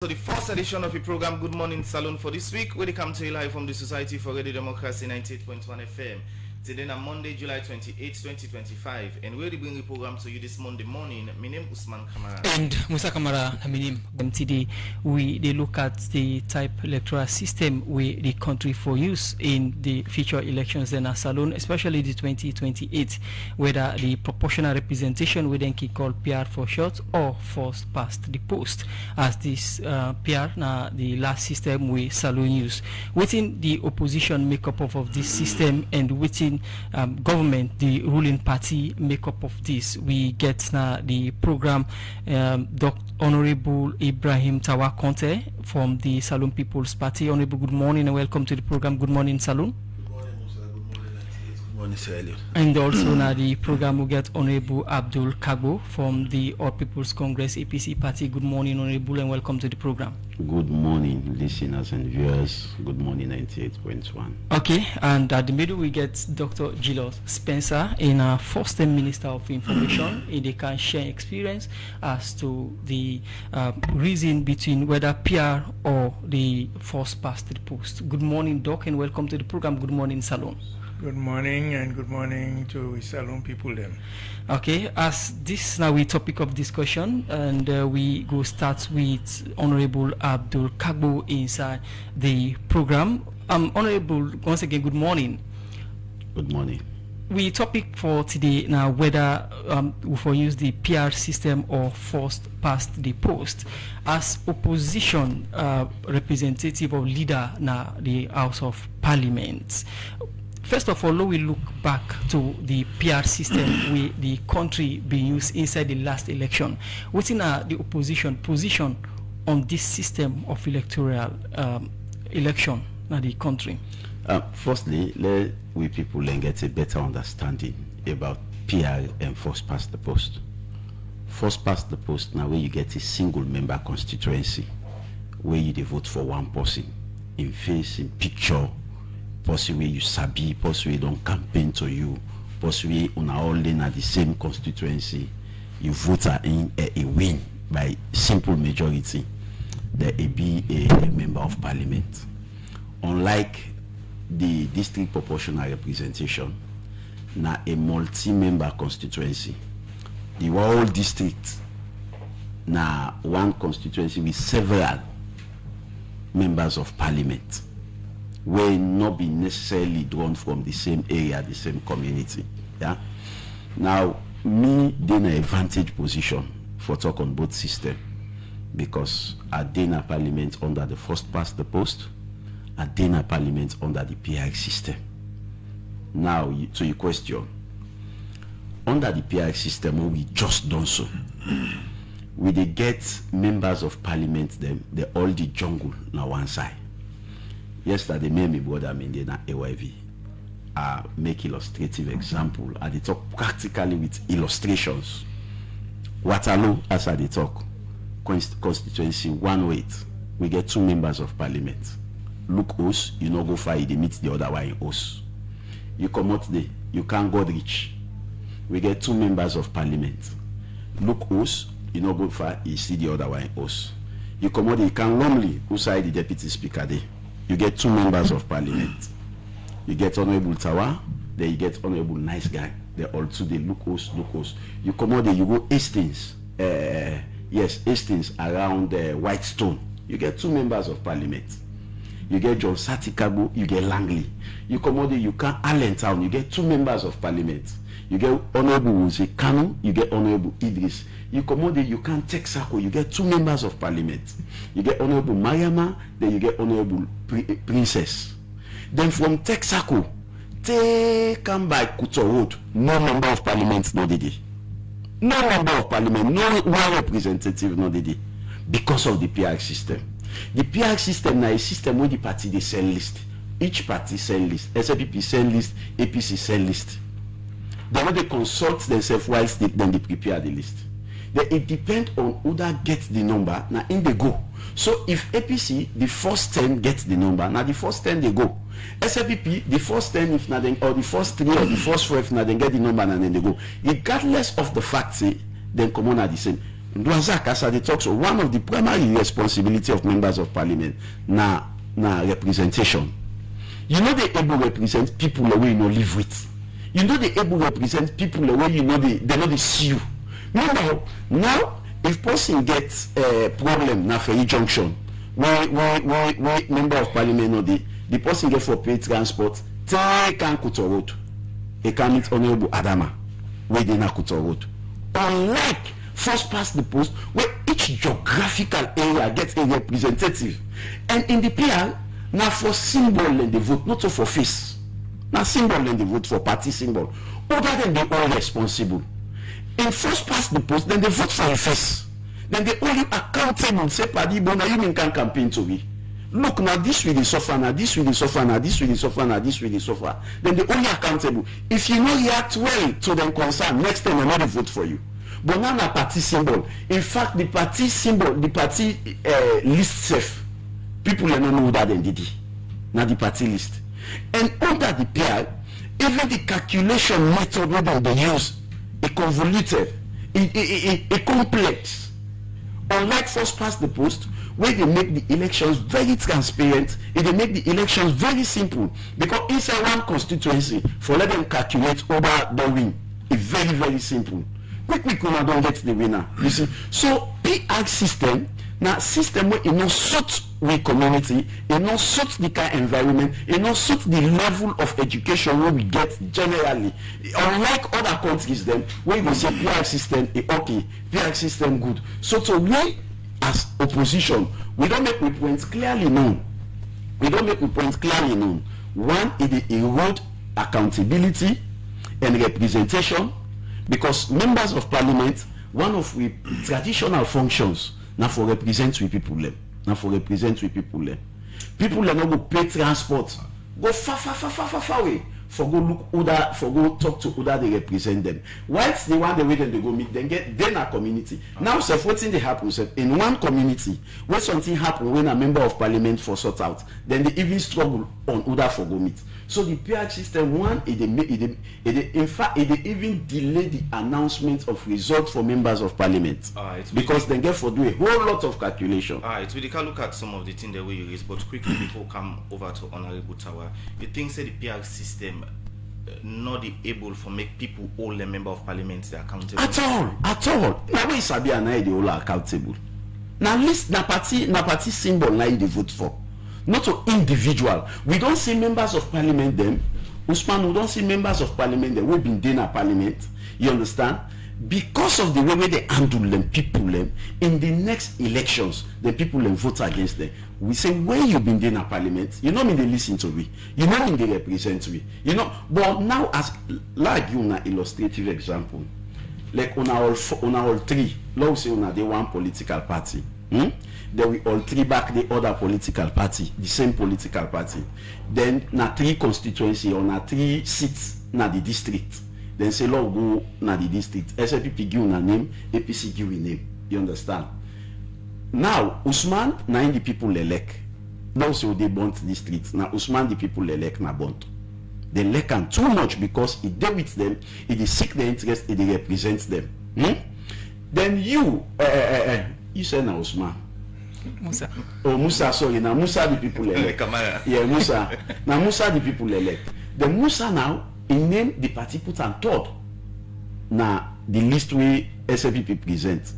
So the first edition of the program Good Morning Salon for this week, where they come to you live from the Society for Radio Democracy 98.1 FM. Today on Monday, July 28, 2025, and where they bring the program to you this Monday morning. My name is Usman Kamara. And Musa Kamara, my name. Today, they look at the type electoral system where the country for use in the future elections in a salon, especially the 2028, whether the proportional representation we then can call PR for short or first past the post, as this PR na the last system we salon use. Within the opposition makeup of this system and within government, the ruling party makeup of this, we get the program Dr. Honorable Ibrahim Tawa Conteh from the Salon People's Party. Honorable, good morning and welcome to the program Good Morning Salon. Good morning, Musa. Good morning, 98. Good morning, Sir Elliot. And also now the program will get Honorable Abdul Kargbo from the All People's Congress APC Party. Good morning, Honorable, and welcome to the program. Good morning, listeners and viewers. Good morning, 98.1. Okay, and at the middle we get Dr. Julius Spencer, in our first-time Minister of Information. They can share experience as to the reason between whether PR or the first past the post. Good morning, Doc, and welcome to the program Good Morning Salon. Good morning and good morning to Salon people then. Okay, as this now we topic of discussion, and we go start with Honorable Abdul Kargbo inside the program. Honorable, once again, good morning. Good morning. We topic for today now whether we for use the PR system or first past the post. As opposition representative or leader now the House of Parliament. First of all, we look back to the PR system where the country being used inside the last election. What's in the opposition position on this system of electoral election in the country? Firstly, let we people get a better understanding about PR and first past the post. First past the post, now where you get a single member constituency, where you vote for one person, in face, in picture, possibly you sabi, possibly don't campaign to you, possibly on all in at the same constituency, you vote in a win by simple majority, there be a member of parliament. Unlike the district proportional representation, na a multi-member constituency. The whole district na one constituency with several members of parliament, will not be necessarily drawn from the same area, the same community. Yeah. Now, me in an advantage position for talk on both systems, because I did a parliament under the first past the post, I did a parliament under the PR system. Now, to your question, under the PR system, we just done so. We they get members of parliament, they all the jungle on one side. Yesterday, me brother in na AYV make illustrative example. I they talk practically with illustrations. Waterloo, as I they talk, constituency one weight. We get two members of parliament. Look us, you know go far, they meet the other one in us. You come out there, you can't go reach. We get two members of parliament. Look us, you know go far, you see the other one in us. You come out there, you can normally outside the deputy speaker there. You get two members of parliament. You get Honorable Tawa, then you get Honorable Nice Guy. They all two, they look us. You come out there, you go Hastings. Yes, Hastings around Whitestone. You get two members of parliament. You get John Kargbo, you get Langley. You come out there, you can Allentown, you get two members of parliament. You get Honorable Uzi Kanu, you get Honorable Idris. You come out there, you can Texaco, you get two members of parliament. You get Honorable Mariama, then you get Honorable Princess. Then from Texaco, come by Kuto Road, no member of parliament, no did. No member of parliament, no one representative, no did. Because of the PR system. The PR system now is a system where the party they send list. Each party send list. SLPP send list, APC send list. Then when they consult themselves whilst then they prepare the list. Then it depends on who that gets the number. Now in they go. So if APC the first 10 gets the number, now the first 10 they go. SLPP the first 10 if not then, or the first 3 or the first 4 if not then get the number and then they go. Regardless of the fact, say then come on at the same. as they talk, so one of the primary responsibility of members of parliament na representation. You know they able represent people the way you know live with. You know they able represent people the way you know they know they see you. Now if person gets a problem na for junction, why member of parliament know the person get for pay transport, take and Kuto Road. He can meet Honorable Adama where they na Kuto Road. Unlike first past the post where each geographical area gets a representative, and in the PR now for symbol and they vote, not so for face. Now symbol and they vote for party symbol. Other than they all responsible. In first past the post, then they vote for a face. Then they only accountable. Say party, but now you can campaign to be. Look now, this will suffer, now this will suffer, now this will suffer, now this will suffer. Then they only accountable. If you know react well to them concern, next time another vote for you. But now a party symbol. In fact, the party symbol, the party list safe. People don't know that they did it. Now the party list. And under the PR, even the calculation method that they use, a convoluted, a complex. Unlike first past the post, where they make the elections very transparent, and they make the elections very simple. Because inside one constituency, for let them calculate over the win, it's very, very simple. Quick, don't get the winner. You see, so PR system, now system where it not suit with community, it not suit the kind of environment, it not suit the level of education where we get generally. Unlike other countries, then where we say PR system is okay, PR system good. So we as opposition, we don't make the points clearly known. One is the erode accountability and representation, because members of parliament, one of the traditional functions now for represent with people them. People are not go pay transport, go far away for go look other, for go talk to other they represent them. Whilst they want the way then they go meet, then a community. Now self what thing they happen in one community when something happen when a member of parliament for sort out, then they even struggle on other for go meet. So the PR system one in fact it even delay the announcement of results for members of parliament because they get for do a whole lot of calculation. It's really can look at some of the things that we raise, but quickly before come over to Honorable Tawa, you think say the PR system not able for make people all the member of parliament they accountable at all. Now we sabi and they all accountable. Now list na party symbol na they vote for. Not to individual. We don't see members of parliament them. Usman, we don't see members of parliament them. We've been in a parliament. You understand? Because of the way they handle them, people them, in the next elections, the people them vote against them. We say, when you've been in a parliament, you know me they listen to me. You know me they represent me. You know, but now as like you na illustrative example, like on our three, let's say on the one political party. Then we all three back the other political party, the same political party. Then na three constituency or na three seats na the district. Then say law go na the district. SLPP give na name, APC give a name. You understand? Now Usman na in the people elect. Now so they want district. Now Usman the people elect na bond. They elect am too much because it deal with them, it is seek their interest, it represents them. Then you say na Usman. Musa. Oh, Musa, sorry. Now Musa the people elect. Yeah, Musa. Now Musa the people elect. The Musa now, he name the party put on third. Now the list we SLPP present.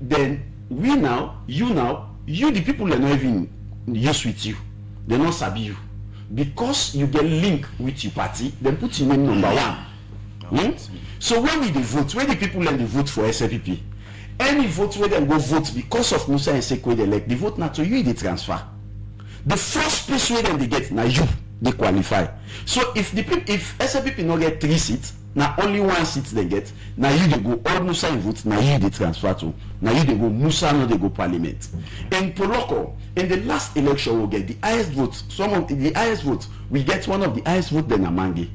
Then we now, you the people are not even used with you. They not sabi you. Because you get link with your party, then put your name number one. So when we vote, when the people and they vote for SLPP, any vote where they go vote because of Musa and Sekwe they elect, the vote now to you they transfer. The first place where they get now you they qualify. So if SLPP not get 3 seats, now only 1 seat they get, now you they go all Musa and vote, now you they transfer to. Now you they go Musa, now they go parliament. In Poloko, in the last election we get the highest vote. Some of the highest vote, we get one of the highest vote than Amangi,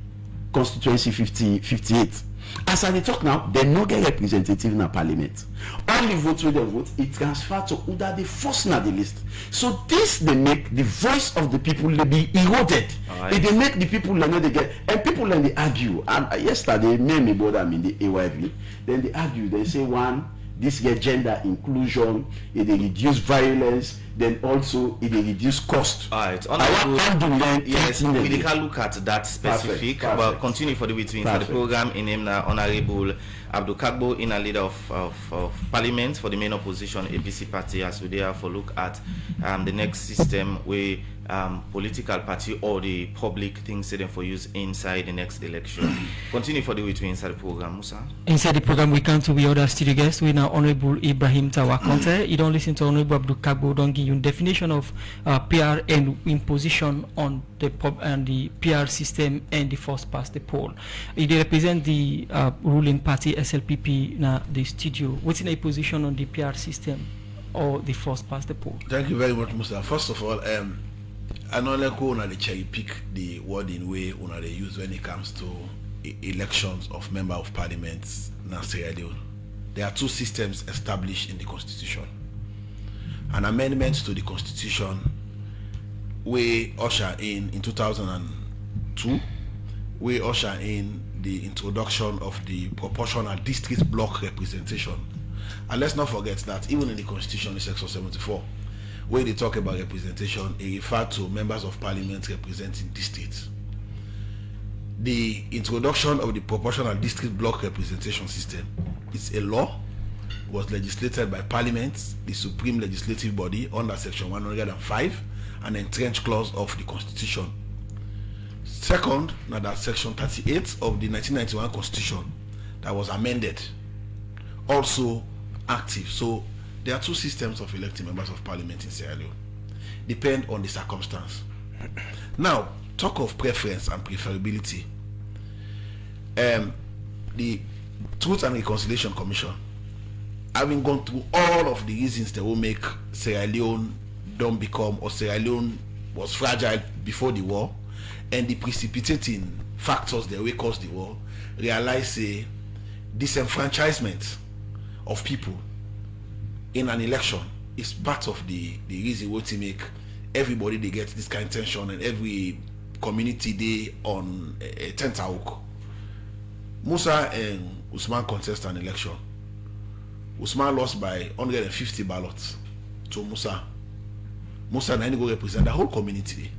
constituency 58. As I talk now, they no get representative in the parliament. Only vote where they vote, it transfer to Uda the first na the list. So this they make the voice of the people they be eroded. They make the people that know they get, and people then they argue. And yesterday, me bother in the AYV. Then they argue. They say one This get gender inclusion, it dey reduce violence, then also it dey reduce cost. All right. Yes, we can look at that specific, Perfect. but continue for the between for the program. In name now, Honorable Abdul Kargbo, in a leader of Parliament for the main opposition APC party, as we there for look at the next system where political party or the public things set them for use inside the next election. Continue for the between inside the program, Musa. Inside the program, we come to the other studio guest. We now Honorable Ibrahim Tawa Conteh. You don't listen to Honorable Abdul Kargbo. Don't give you definition of PR and imposition on the the PR system and the first past the poll. They represent the ruling party SLPP na the studio. What's in a position on the PR system or the first past the poll? Thank you very much, Musa. First of all, I know like una dey cherry pick the wording way una dey use when it comes to elections of member of parliament na Sierra Leone. There are two systems established in the constitution. An amendment to the constitution we usher in 2002, we usher in the introduction of the proportional district block representation. And let's not forget that even in the constitution in section 74, where they talk about representation, it refers to members of parliament representing districts. The introduction of the proportional district block representation system is a law, was legislated by Parliament, the supreme legislative body, under section 105, an entrenched clause of the Constitution. Second, now that section 38 of the 1991 Constitution that was amended, also active. So there are two systems of electing members of Parliament in Sierra Leone, depend on the circumstance. Now, talk of preference and preferability. The Truth and Reconciliation Commission, having gone through all of the reasons that will make Sierra Leone don't become, or Sierra Leone was fragile before the war, and the precipitating factors that will cause the war, realize a disenfranchisement of people in an election is part of the reason what to make everybody they get this kind of tension, and every community they on a tentahawk. Musa and Usman contest an election. Usman lost by 150 ballots to Musa. Musa now go represent the whole community.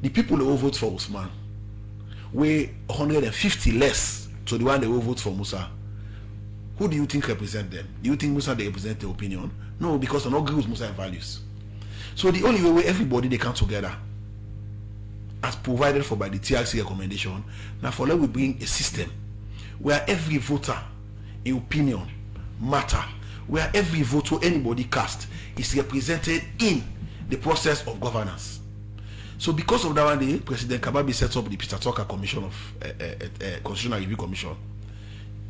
The people who vote for Usman weigh 150 less to the one they will vote for Musa. Who do you think represent them? Do you think Musa they represent the opinion? No, because they don't agree with Musa values. So the only way everybody they come together, as provided for by the TRC recommendation, now for let we bring a system where every voter in opinion matter, where every vote to anybody cast is represented in the process of governance. So because of that one day, President Kababi set up the Peter Tucker Commission of Constitutional Review Commission.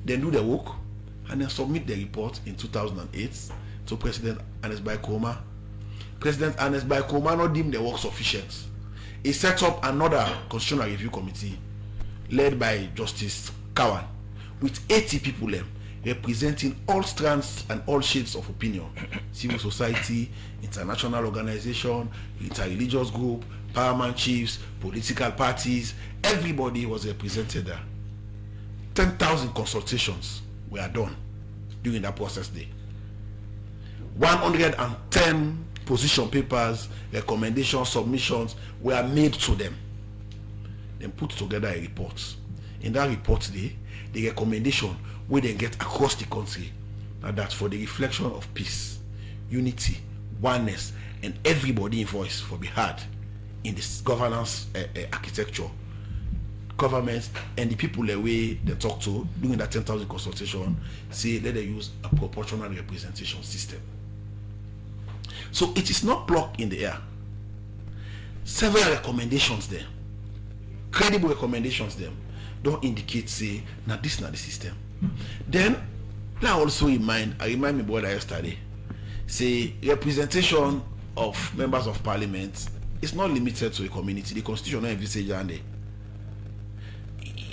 Then do the work and then submit the report in 2008 to President Ernest Bai Koroma. President Ernest Bai Koroma not deemed the work sufficient. He set up another Constitutional Review Committee led by Justice Kawan with 80 people representing all strands and all shades of opinion: civil society, international organization, interreligious group, paramount chiefs, political parties. Everybody was represented there. 10,000 consultations were done during that process day. 110 position papers, recommendations, submissions were made to them. Then put together a report. In that report day, the recommendation will then get across the country that for the reflection of peace, unity, oneness, and everybody in voice for be heard in this governance architecture. Governments and the people the way they talk to during that 10,000 consultation say let them use a proportional representation system. So it is not plucked in the air. Several recommendations there, credible recommendations them, don't indicate say now this not the system. Then I also remind me brother yesterday, say representation of members of parliament is not limited to a community. The constitution not envisage and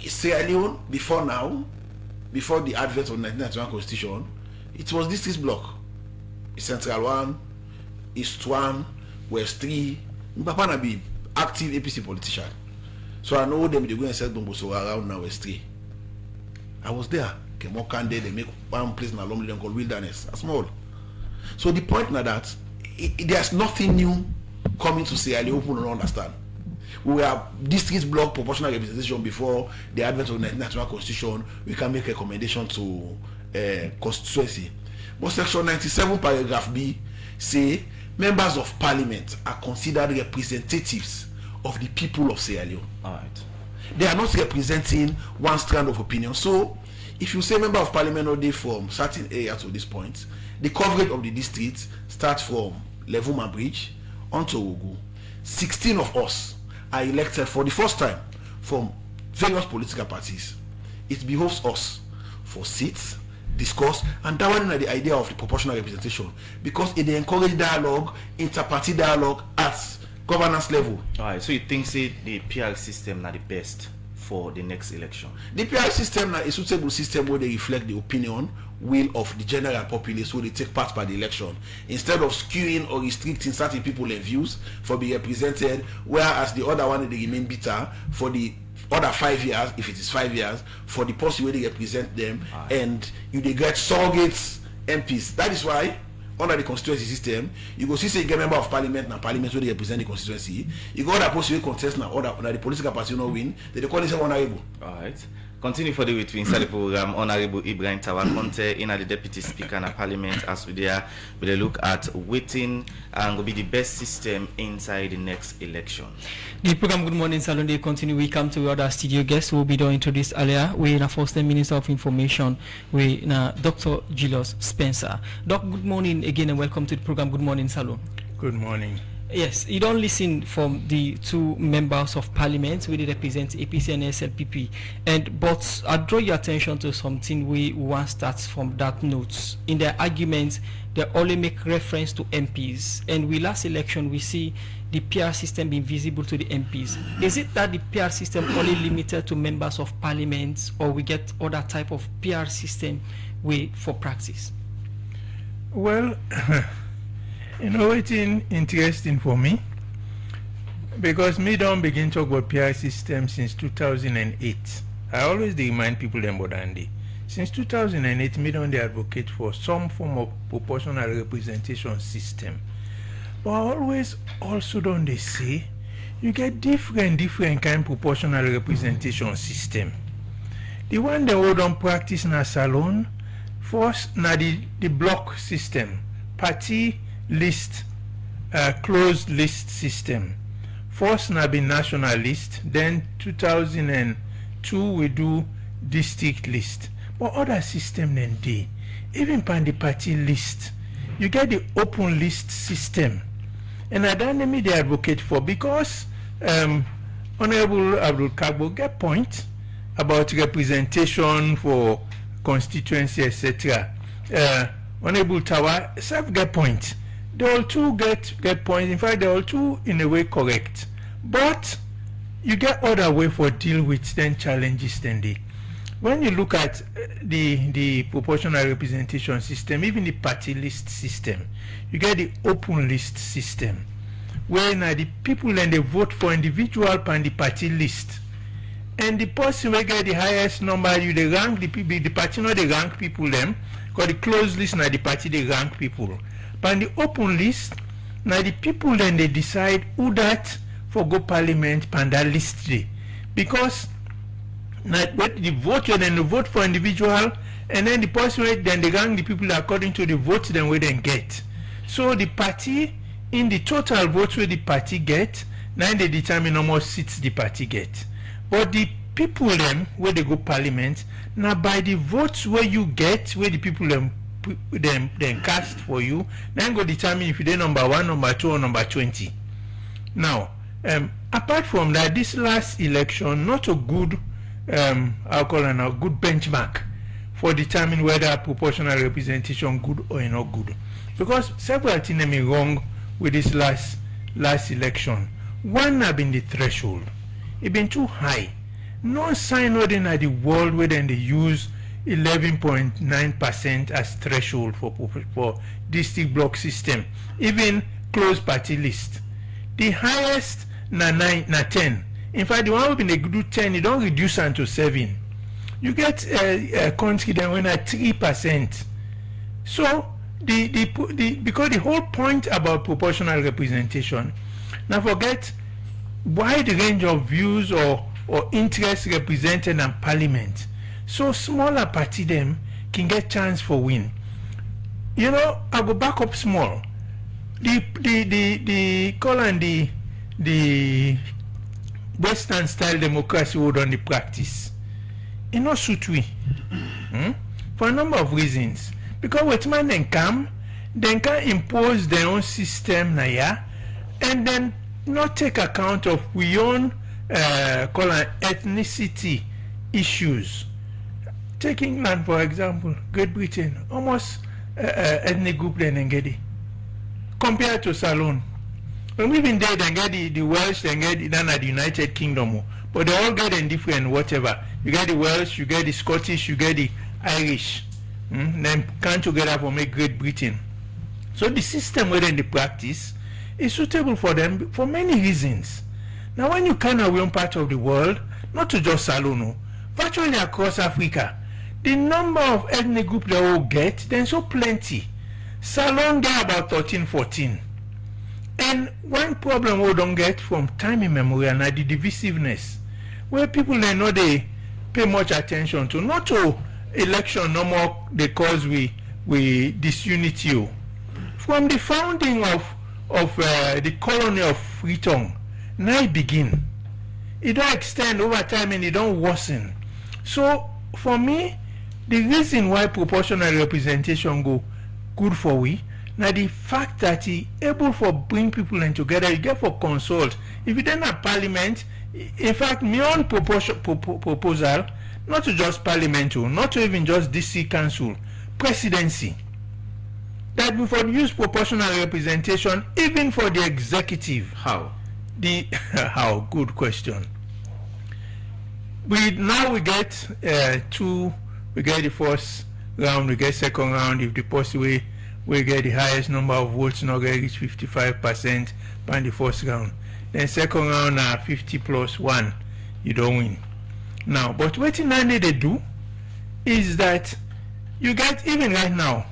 Sierra Leone before now, before the advent of the 1991 constitution, it was district block. Central 1, East 1, West 3. Papa na be active APC politician. So I know them they go and sell Domboso around now West 3. I was there. Kemokande, they make one place in Alomli, they call Wilderness, a small. So the point now that there's nothing new coming to Sierra Leone, people don't understand. We have district block proportional representation before the advent of the 1991 constitution. We can make a recommendation to constituency. But section 97 paragraph B say members of parliament are considered representatives of the people of Sierra Leone. All right. They are not representing one strand of opinion. So if you say member of parliament or they from certain area to this point, the coverage of the district starts from Levuma Bridge onto Ogu. 16 of us are elected for the first time from various political parties. It behoves us for seats, discuss, and that one is the idea of the proportional representation, because it encourages dialogue, inter-party dialogue at governance level. All right. So you think say the PR system are the best for the next election? The PR system is a suitable system where they reflect the opinion, will of the general populace, where they take part by the election, instead of skewing or restricting certain people and views for being represented, whereas the other one they remain bitter for the other 5 years, if it is 5 years, for the person where they represent them, and you they get surrogates MPs. That is why under the constituency system, you go see say you get member of parliament now, parliament where they represent the constituency. You go other person who contest now, other the political party no win, they call themselves honorable. All right. Continue for the week inside the program. Honorable Ibrahim Tawa Conteh in the deputy speaker in parliament as we there with a look at waiting and will be the best system inside the next election. The program Good Morning Salon they continue. We come to other studio guests who will be done introduced earlier. We na first Minister of Information. We na Dr. Julius Spencer. Doc, good morning again and welcome to the program Good Morning Salon. Good morning. Yes, you don't listen from the two members of parliament where they represent APC and SLPP, but I draw your attention to something we want starts from that note. In their arguments, they only make reference to MPs, and we last election we see the PR system being visible to the MPs. Is it that the PR system only limited to members of parliament, or we get other type of PR system way for practice? Well, you know, it's interesting for me because me don't begin to talk about PR system since 2008. I always remind people them about Andy. Since 2008, me don't advocate for some form of proportional representation system. But I always also don't they say you get different kind of proportional representation system. The one that we don't practice in a salon, first na the block system, party list, closed list system. First na be national list, then 2002 we do district list. But other system then dey, even pan the party list, you get the open list system. And I don't me they advocate for because Honorable Abdul Kargbo get point about representation for constituency, etc. Honorable Tawa self get point. They all two get points. In fact, they all two in a way correct. But you get other way for deal with then challenges then they. When you look at the proportional representation system, even the party list system, you get the open list system, where now the people and they vote for individual and the party list. And the person will get the highest number, you they rank the people, the party not they rank people them, because the closed list now the party they rank people. But the open list, now the people then they decide who that for go parliament and that list day. Because now the vote then they vote for individual, and then the person then they rank the people according to the votes then we then get. So the party in the total votes where the party get, now they determine how much seats the party get. But the people then where they go parliament, now by the votes where you get, where the people then cast for you, then go determine if you're number 1, number 2, or number 20. Now, apart from that, this last election not a good I'll call it a good benchmark for determining whether proportional representation good or not good. Because several things have been wrong with this last election. One have been the threshold. It's been too high. No sign other than the world where then they use 11.9% as threshold for district block system. Even closed party list. The highest na 10. In fact, the one who been they do 10, you don't reduce them to 7. You get a country that went at 3%. So because the whole point about proportional representation, now forget wide range of views or interests represented in parliament. So smaller party them can get chance for win. You know, I go back up small. The Western style democracy hold on the practice. It not suit we. For a number of reasons. Because with man then can impose their own system na ya, and then not take account of we own ethnicity issues. Take England for example, Great Britain, almost ethnic group then engage compared to Salon. When we been there, they get the Welsh, they get the United Kingdom, but they all get in different whatever. You get the Welsh, you get the Scottish, you get the Irish. Then come together for make Great Britain. So the system within the practice is suitable for them for many reasons. Now when you kind of one part of the world, not to just Salono, virtually across Africa, the number of ethnic groups they all get, then so plenty. Salon get about 13, 14. And one problem we don't get from time immemorial now the divisiveness, where people they know they pay much attention to, not to election no more because we disunity. From the founding of the colony of Freetown, now it begin. It don't extend over time and it don't worsen. So for me, the reason why proportional representation go good for we, now the fact that he able for bring people in together, you get for consult. If you don't have parliament, in fact, my own proposal, not to just parliament, not to even just DC council, presidency, that we for use proportional representation even for the executive. How? How? Good question. We get two. We get the first round. We get second round. If the post we get the highest number of votes, not get reach 55% by the first round. Then second round 50 plus 1, you don't win. Now, but what H9n they do is that you get even right now,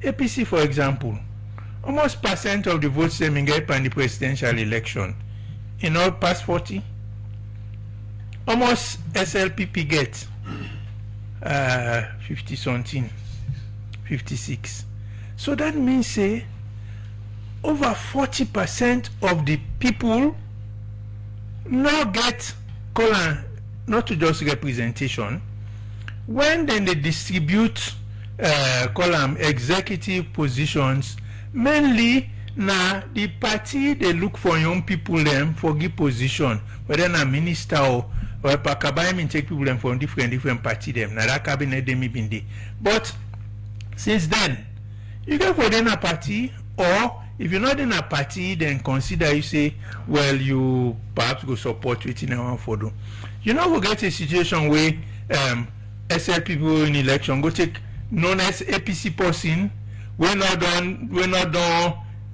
APC for example, almost percent of the votes they get in the presidential election. In all past 40, almost SLPP get 50 something, 56. So that means say over 40% of the people now get not to just representation. When then they distribute executive positions, mainly now the party they look for young people them for give position, whether na minister or Pakabaim take people them from different party them. Now that cabinet them been there. But since then, you get for then a party, or if you're not in a party, then consider you say, well, you perhaps go support within one for do. You know, we get a situation where SL people in election go take known as APC person. We're not done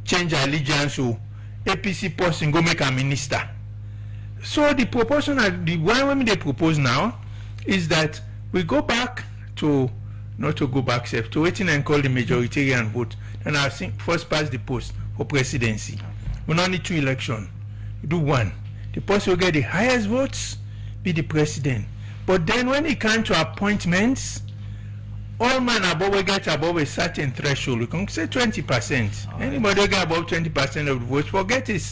change allegiance, so APC person go make a minister. So the proportional, the one they propose now is that we go back to, not to go back, to H9n call the majoritarian vote. And I think first past the post for presidency. We don't need 2 elections. We do 1. The person who get the highest votes be the president. But then when it comes to appointments, all man above will get above a certain threshold. We can say 20%. Anybody get above 20% of the votes, forget it.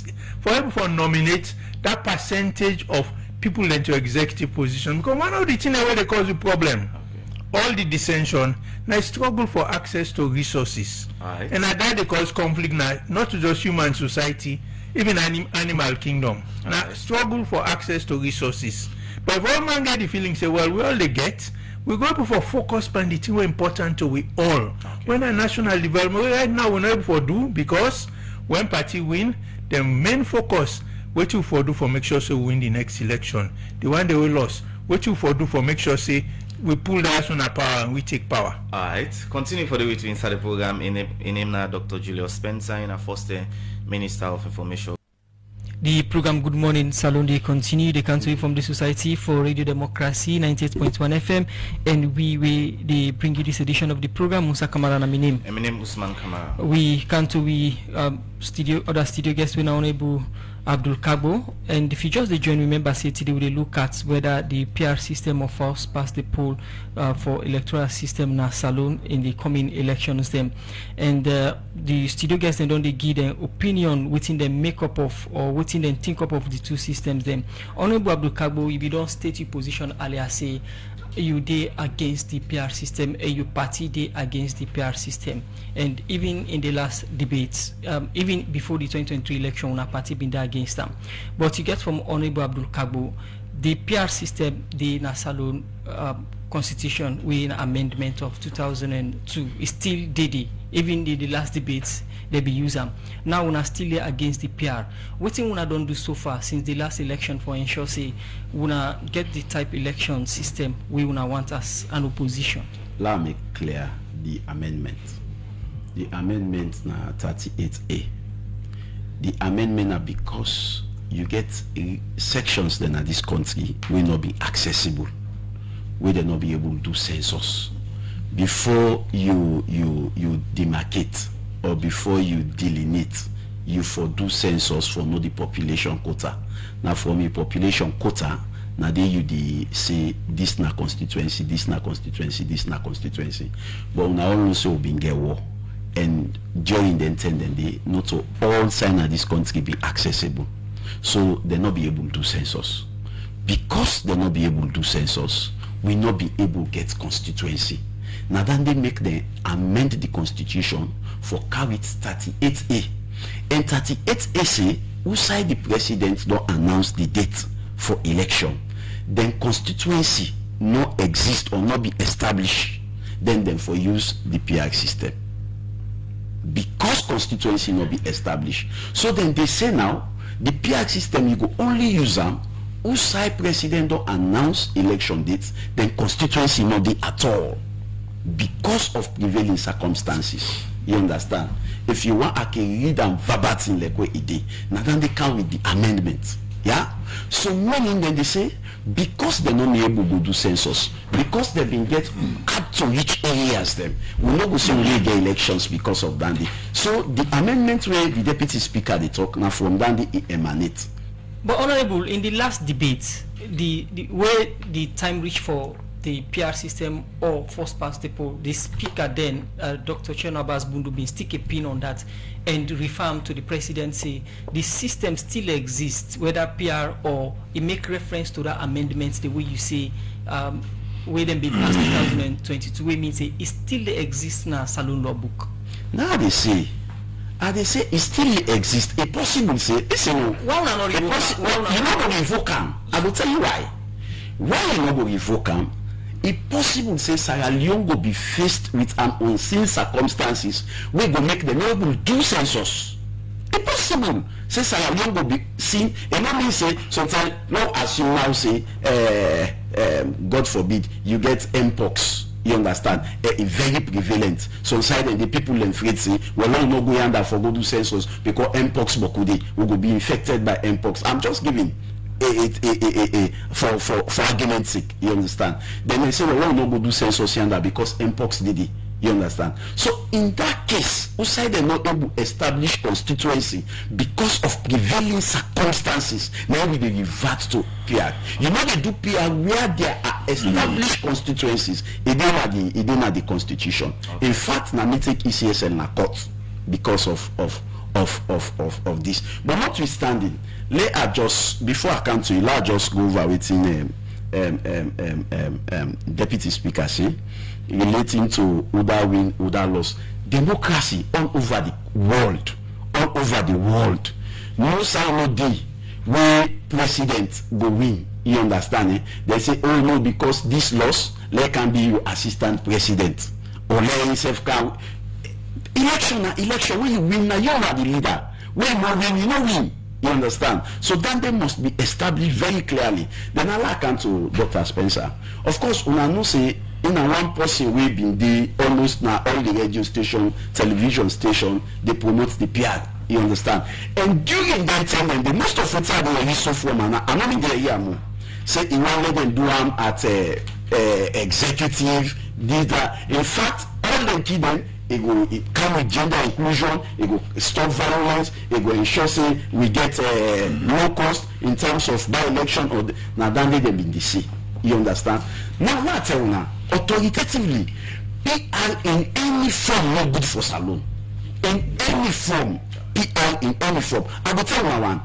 For able to nominate that percentage of people into executive position. Because one of the things where they cause the problem, all the dissension, now struggle for access to resources. And at that they cause conflict now, not to just human society, even animal kingdom. Now struggle for access to resources. But if all man get the feeling, say, well, we all they get, we go for focus on the thing we're important to we all. When a national development, right now we're not able to do, because when party win, the main focus, what you for do for make sure so we win the next election. The one they will lose, what you for do for make sure say we pull the ass on our power and we take power. Alright, continue for the way to inside the program in him now Dr. Julius Spencer, in a first Minister of Information. The program Good Morning Salon, they continue. They come to you from the Society for Radio Democracy 98.1 FM, and they bring you this edition of the program. Musa Kamara na minim. My name Usman Kamara. We come to other studio guests. We now enable Abdul Kargbo, and if you just join, remember say today we look at whether the PR system of us pass the poll for electoral system na Salon in the coming elections them, and the studio guests then don't they give their opinion within the makeup of or within the think up of the two systems them. Honorable Abdul Kargbo, if you don't state your position earlier, say you day against the PR system and your party day against the PR system, and even in the last debates, even before the 2023 election, our party been there against them. But you get from Honorable Abdul Kargbo, the PR system, the Salon constitution with an amendment of 2002 is still daily. Even in the last debates, they be used them. Now we are still there against the PR. What thing we don't do so far since the last election for ensure say we get the type election system we want as an opposition. Let me clear the amendment. The amendment na 38A. The amendment are because you get sections then at this country will not be accessible. We will not be able to do census before you demarcate or before you delineate. You for do census for know the population quota. Now for me population quota, now they you say this na constituency, this na constituency, this na constituency. But now also being get war, and during the intended day, not all sign of this country be accessible. So they not be able to do census. Because they not be able to do census, we not be able to get constituency. Now then they make them amend the constitution for carry 38A. And 38A say, who side the president don't announce the date for election, then constituency not exist or not be established, then for use the PR system. Because constituency not be established. So then they say now, the PR system you go only use them who side president don't announce election dates, then constituency not be at all. Because of prevailing circumstances. You understand? If you want, I can read them verbatim like what it did. Now then they come with the amendment. Yeah? So when then they say, because they're not able to do census, because they've been get up to which areas them, we're not going to really get elections because of Dandy. So the amendment where the deputy speaker they talk now from Dandy it emanates. But Honorable, in the last debate, the where the time reached for the PR system or first past the poll, the speaker then, Dr. Chenabas Bundu, been stick a pin on that and reaffirm to the presidency the system still exists, whether PR or it make reference to that amendments the way you say, where them be passed 2022, we mean say it still exists now Salon law book. Now they say it still exists. It possible say listen, you not go revoke them. I will tell you why. Why you not go revoke them? It possible say Sierra Leone will be faced with an unseen circumstances where go make them able to do census. It possible say Sierra Leone will be seen, and not mean say sometimes no as you now say God forbid you get mpox. You understand? Very prevalent. So inside the people in afraid say, well, no go yonder for go do census because mpox bokude will go be infected by mpox. I'm just giving for argument's sake. You understand? Then they say, well, no go do census yonder because mpox did it. You understand? So in that case, outside they not able to establish constituency because of prevailing circumstances, now we revert to PR. You know they do PR where there are established constituencies. It didn't have the constitution. Okay. In fact, now me take ECSL na court because of this. But notwithstanding, let I just before I come to you, let I just go over within Deputy Speaker say relating to Uda win, Uda loss. Democracy all over the world. No sign no day where president go win. You understand? Eh? They say, oh no, because this loss, let can be your assistant president. Or let himself can election when you win now you are the leader. When you win, you know win. You understand? So then they must be established very clearly. Then I come to Dr. Spencer. Of course, when I know say in a one person way been the almost now all the radio station, television station, they promote the PR You understand? And during that time, the most of the time they were so from, and I'm not in there here more. Say he won't let them do them at executive, leader. In fact, all them kids them, it go come with gender inclusion, it go stop violence, it go ensure say we get low cost in terms of by-election or now then they been DC. You understand? Now what I tell you now, authoritatively, PR in any form not good for Salone. In any form, PR in any form. I will tell you one.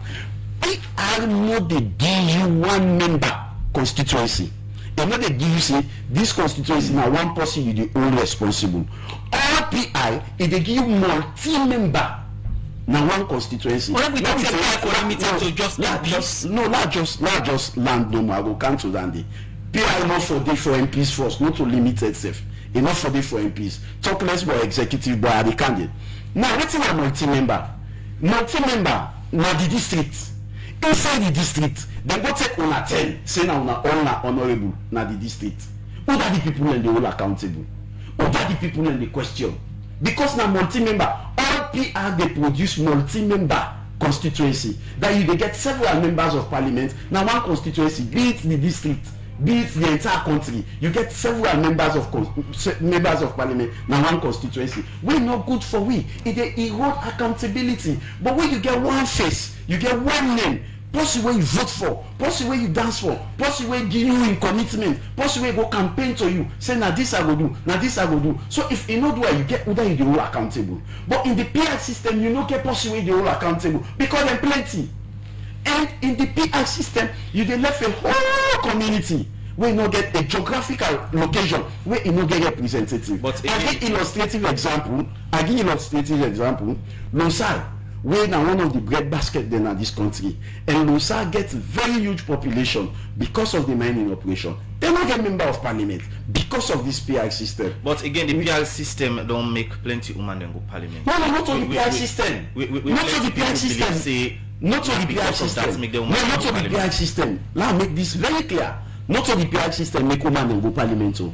PR not the DU1 member constituency. And not the DU say this constituency now one person you the only responsible. All PI if they give you multi-member now one constituency. Well, we don't say limited to just not just land no more. I go cancel that day. PI not for day for MPs first, not to limited self. Enough for day for MPs. Talk less about executive but the candidate. Now what's a multi-member? Multi-member now the district. Inside the district, they go take on a 10, say now all honorable na the district. Who are the people and they all accountable? Who are the people and the question? Because now multi-member, all PR they produce multi-member constituency. That you they get several members of parliament. Now one constituency, be it the district, be it the entire country, you get several members of parliament. Now one constituency. We're not good for we. It erode accountability. But when you get one face, you get one name. Possible way you vote for, possible way you dance for, possible way give you in commitment, possible way go campaign to you, say now this I go do, now this I go do. So if you know do it, you get whether you the whole accountable. But in the PR system, you don't get possible way the whole accountable because there plenty. And in the PR system, you dey left a whole community where you not get a geographical location where you not get representative. But I give illustrative example. Losal, where now one of the breadbasket then in this country, and Losal gets very huge population because of the mining operation. They not get member of parliament because of this PR system. But again, the PR system don't make plenty women then go parliament. No, not on the PR system. Not on the PR system. Not on the PR system. No, not on the PR system. Now make this very clear. Not on the PR system make women then go parliament. So.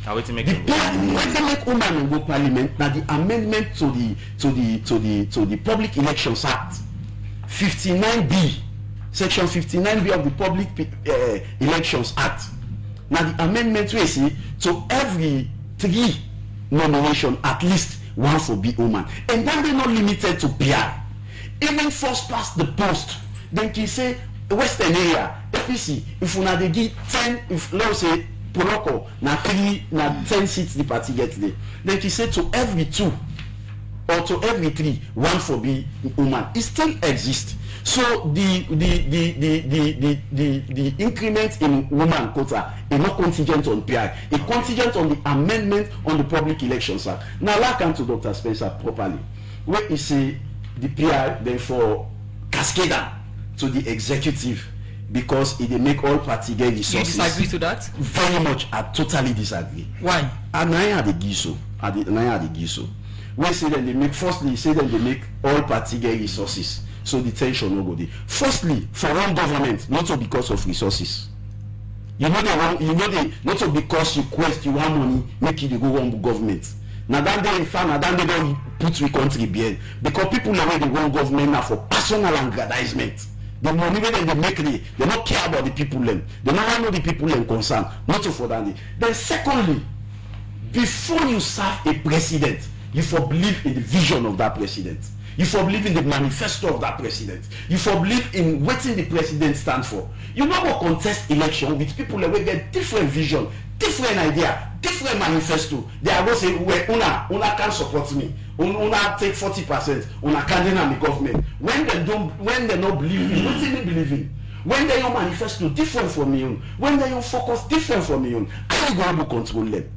How to make the make women and go parliament now the amendment to the Public Elections Act 59B, section 59B of the Public Elections Act. Now the amendment we see to every 3 nomination at least one for be woman, and then they're not limited to PR. Even first past the post, then can say Western area APC if una dey give 10, if let's say Poloko na 10 seats the party get there. Then he said to every 2 or to every 3, one for be woman. It still exists. So the increment in woman quota is not contingent on PI. It's contingent on the amendment on the Public Elections Act. Now I come to Dr. Spencer properly. Where he say the PI then for cascade to the executive. Because it they make all party get resources. You disagree to that? Very much. I totally disagree. Why? And I had the giso. We say that they make firstly say that they make all party get resources. So the tension no go there. Firstly, for one government, not so because of resources. You know not so because you quest you want money, make it go one government. Now that they in fact now that they don't put the country behind. Because people now they want government now for personal aggrandizement. The money when they make it, they don't care about the people them. They don't know the people them concerned. Not so for that. Then secondly, before you serve a president, you for believe in the vision of that president. You for believe in the manifesto of that president. You for believe in what the president stands for. You not go contest election with people that will get different vision, different idea, different manifesto. They are going to say, well, una can't support me. Una take 40%. Una can't deny the government. When they don't believe in, what do they believe in? When they don't manifesto different from me, when they don't focus different from me, how you going to control them?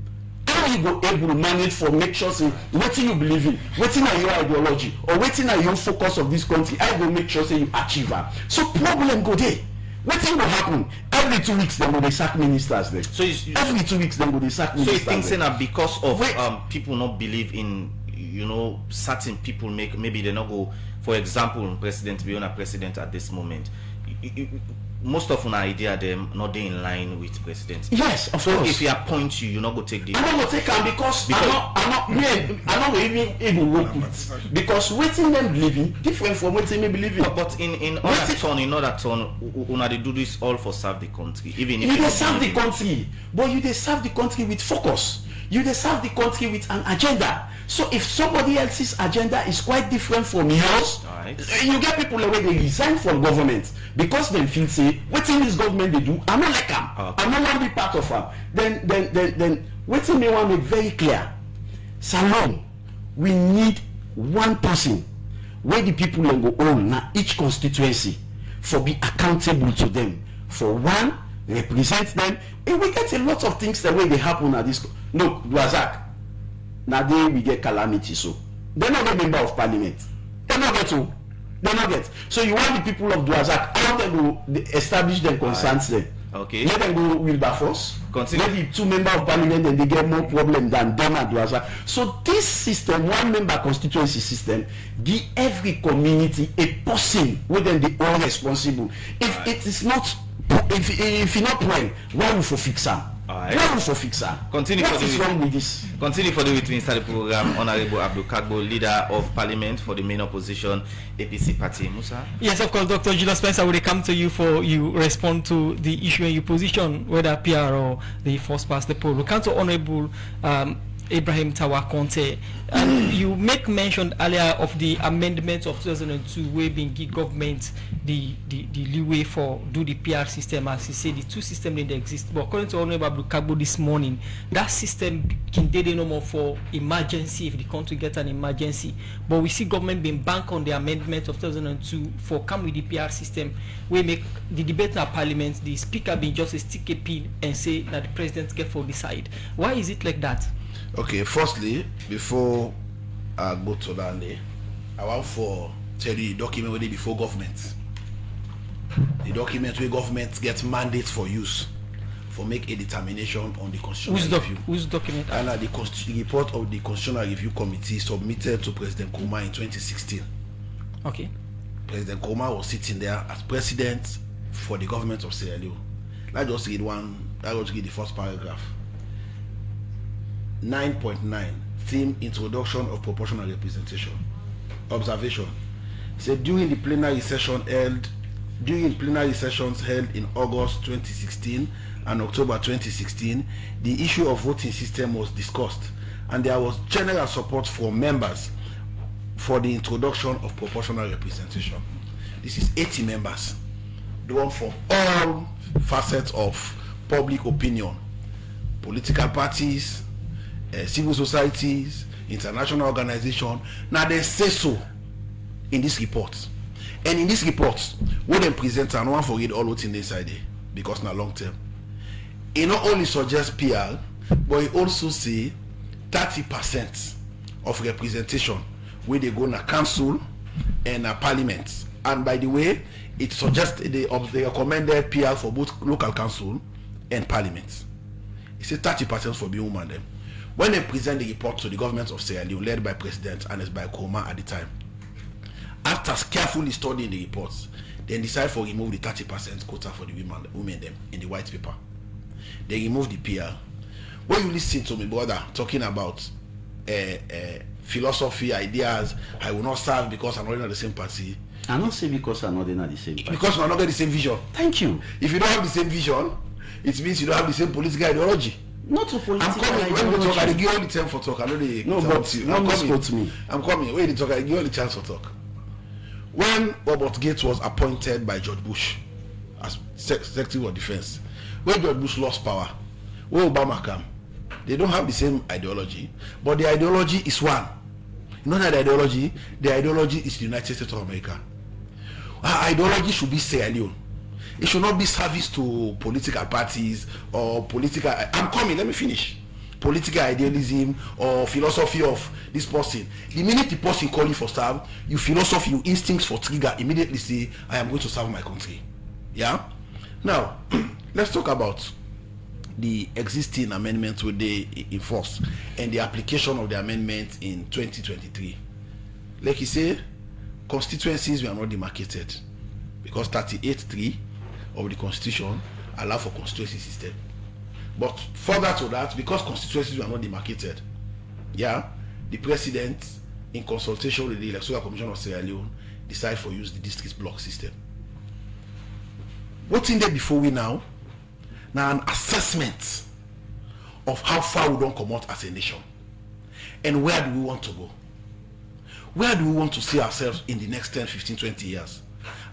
How you go able to manage for make sure say what you believe in, what in your ideology, or what in your focus of this country, I will make sure say you achieve that. So problem go there. What thing will happen? Every 2 weeks they will sack ministers there. So every 2 weeks they will sack ministers. So you think that because of people not believe in certain people maybe they not go, for example, President Biona president at this moment. most of an idea them not they in line with president. Yes, of so course. if he appoint you not go take the. I'm not gonna take him because I'm not even work with, because waiting them believing different from waiting me believing. But in other turn, una they do this all for serve the country. Even if you they serve the country, but you they serve the country with focus. You they serve the country with an agenda. So if somebody else's agenda is quite different from yours, right, you get people away they resign from government because they feel say waiting this government they do, I'm not like them. Okay. I'm not want to be part of them. Then waiting me want to make very clear. Salon, we need one person where the people will go on now each constituency for be accountable to them. For one, represent them. And we get a lot of things the way they happen at this. Look, Duazak. Now we get calamity, so they're not a member of parliament. They're not get to. They're not get. So you want the people of Duazak, how they go establish them concerns them. Okay. Let them go Wilberforce. Maybe 2 members of parliament and they get more problem than them at Duazak. So this system, one member constituency system, give every community a person with them the all responsible. If it is not, if you're not well, why will you fix them? Continue what is wrong with this? Continue for the with me start the program. Honorable Abdul Kargbo, leader of parliament for the main opposition APC party. Musa? Yes, of course, Dr. Julius Spencer, will come to you for you respond to the issue and your position, whether PR or the first past the poll. We come to Honorable Ibrahim Tawa Conteh. And you make mention earlier of the amendments of 2002 where being give government the leeway for do the PR system, as he said the 2 systems that exist. But according to Honorable Abdul Kargbo this morning, that system can do no more for emergency if the country gets an emergency. But we see government being bank on the amendment of 2002 for come with the PR system. We make the debate in our parliament, the speaker being just a stick a pin and say that the president get for decide. Why is it like that? Okay, firstly, before I go to that, I want to tell you the document where they before government. The document where government gets mandate for use for make a determination on the constitutional review. Whose document? And the report of the constitutional review committee submitted to President Koma in 2016. Okay. President Koma was sitting there as president for the government of Sierra Leone. Let's just read the first paragraph. 9.9 theme introduction of proportional representation. Observation. Said during plenary sessions held in August 2016 and October 2016, the issue of voting system was discussed and there was general support from members for the introduction of proportional representation. This is 80 members drawn from all facets of public opinion, political parties, civil societies, international organizations. Now they say so in this report, and in this report when they present and one forget all what's inside there because now long term it not only suggests PR but it also say 30% of representation where they go na council and parliament. And by the way, it suggests they recommended PR for both local council and parliament. It's a 30% for being woman them. When they present the report to the government of Sierra Leone, led by President and by Koma at the time, after carefully studying the reports, they decide to remove the 30% quota for the women them in the white paper. They remove the PR. When you listen to me, brother, talking about philosophy, ideas, I will not serve because I'm not in the same party. I don't say because I'm not in the same party. Because we're not the same vision. Thank you. If you don't have the same vision, it means you don't have the same political ideology. Not a political I'm coming. When we talk, I give all the time for talk. I know they. No, but I'm coming. When they talk, I give all the chance for talk. When Robert Gates was appointed by George Bush as Secretary of Defense, when George Bush lost power, when Obama came, they don't have the same ideology, but the ideology is one. Not that the ideology is the United States of America. Our ideology should be Sierra Leone. It should not be service to political parties or political. I'm coming, let me finish. Political idealism or philosophy of this person. The minute the person call you for serve, your philosophy, your instincts for trigger immediately say, I am going to serve my country. Yeah? Now, let's talk about the existing amendments where they enforce and the application of the amendment in 2023. Like you say, constituencies were not demarcated. because 38(3) of the constitution allow for constituency system. But further to that, because constituencies were not demarcated, the president, in consultation with the Electoral Commission of Sierra Leone, decide for use the district block system. What's in there before we now an assessment of how far we don't come out as a nation, and where do we want to go? Where do we want to see ourselves in the next 10, 15, 20 years?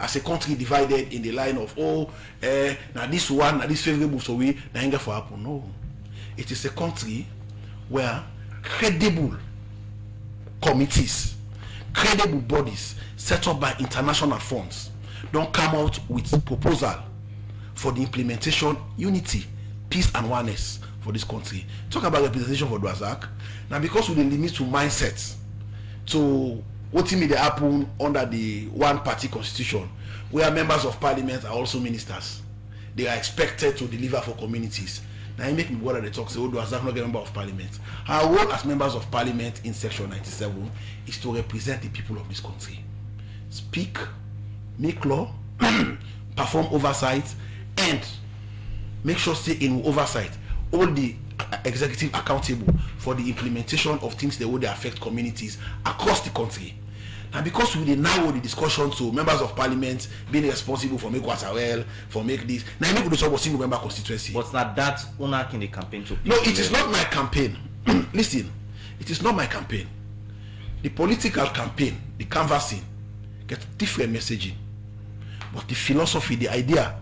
As a country divided in the line of, now this one, now this favorable, so we, now anger for happen. No. It is a country where credible committees, credible bodies set up by international funds don't come out with proposal for the implementation, unity, peace and oneness for this country. Talk about representation for Dwazak. Now because we limit to mindsets, to what may happen under the one-party constitution, where members of parliament are also ministers. They are expected to deliver for communities. Now, you make me worry. They talk, say, Dwazak not a member of parliament. Our role as members of parliament in section 97 is to represent the people of this country. Speak, make law, perform oversight, and make sure, say, in oversight, all the executive accountable for the implementation of things that would affect communities across the country. And because we narrow the discussion to members of parliament being responsible for make Waterwell, for make this, now make we talk about single member constituency. But not that una in the campaign to no, it is not my campaign. Listen, it is not my campaign. The political campaign, the canvassing, get different messaging. But the philosophy, the idea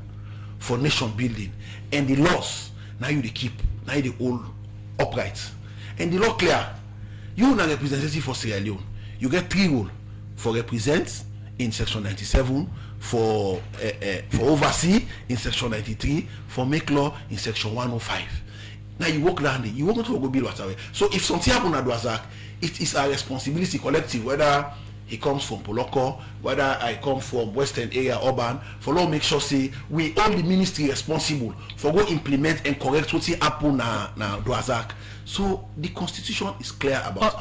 for nation building and the laws, now you the keep, now you the hold upright. And the law clear. You are representative for Sierra Leone. You get 3 roles for represent in section 97, for oversee in section 93, for make law in section 105. Now you work around it. You work to go build Waterwell. So if something happen at Dwazak, it is our responsibility collective, whether he comes from Poloko, whether I come from Western area, urban, for law make sure say we all the ministry responsible for go implement and correct what happen na Dwazak. So the constitution is clear about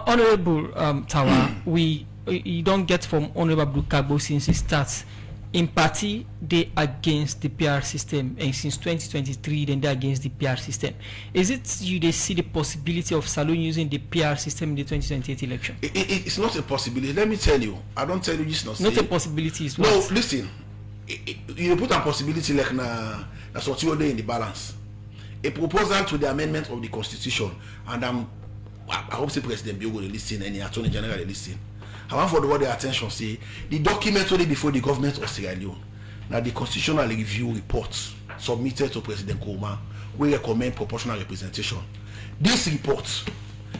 Honorable Tawa, you don't get from Honorable Abdul Kargbo since it starts. In party, they against the PR system, and since 2023, then they're against the PR system. Is it you they see the possibility of Saloon using the PR system in the 2028 election? It's not a possibility. Let me tell you. I don't tell you this not. Not a possibility is what? No, listen. You put a possibility like that's what you're doing in the balance. A proposal to the amendment of the constitution, and I hope the President Bill will listen and the Attorney General will listen. I want for the word attention, say the document only before the government of Sierra Leone. Now the constitutional review report submitted to President Koma will recommend proportional representation. This report,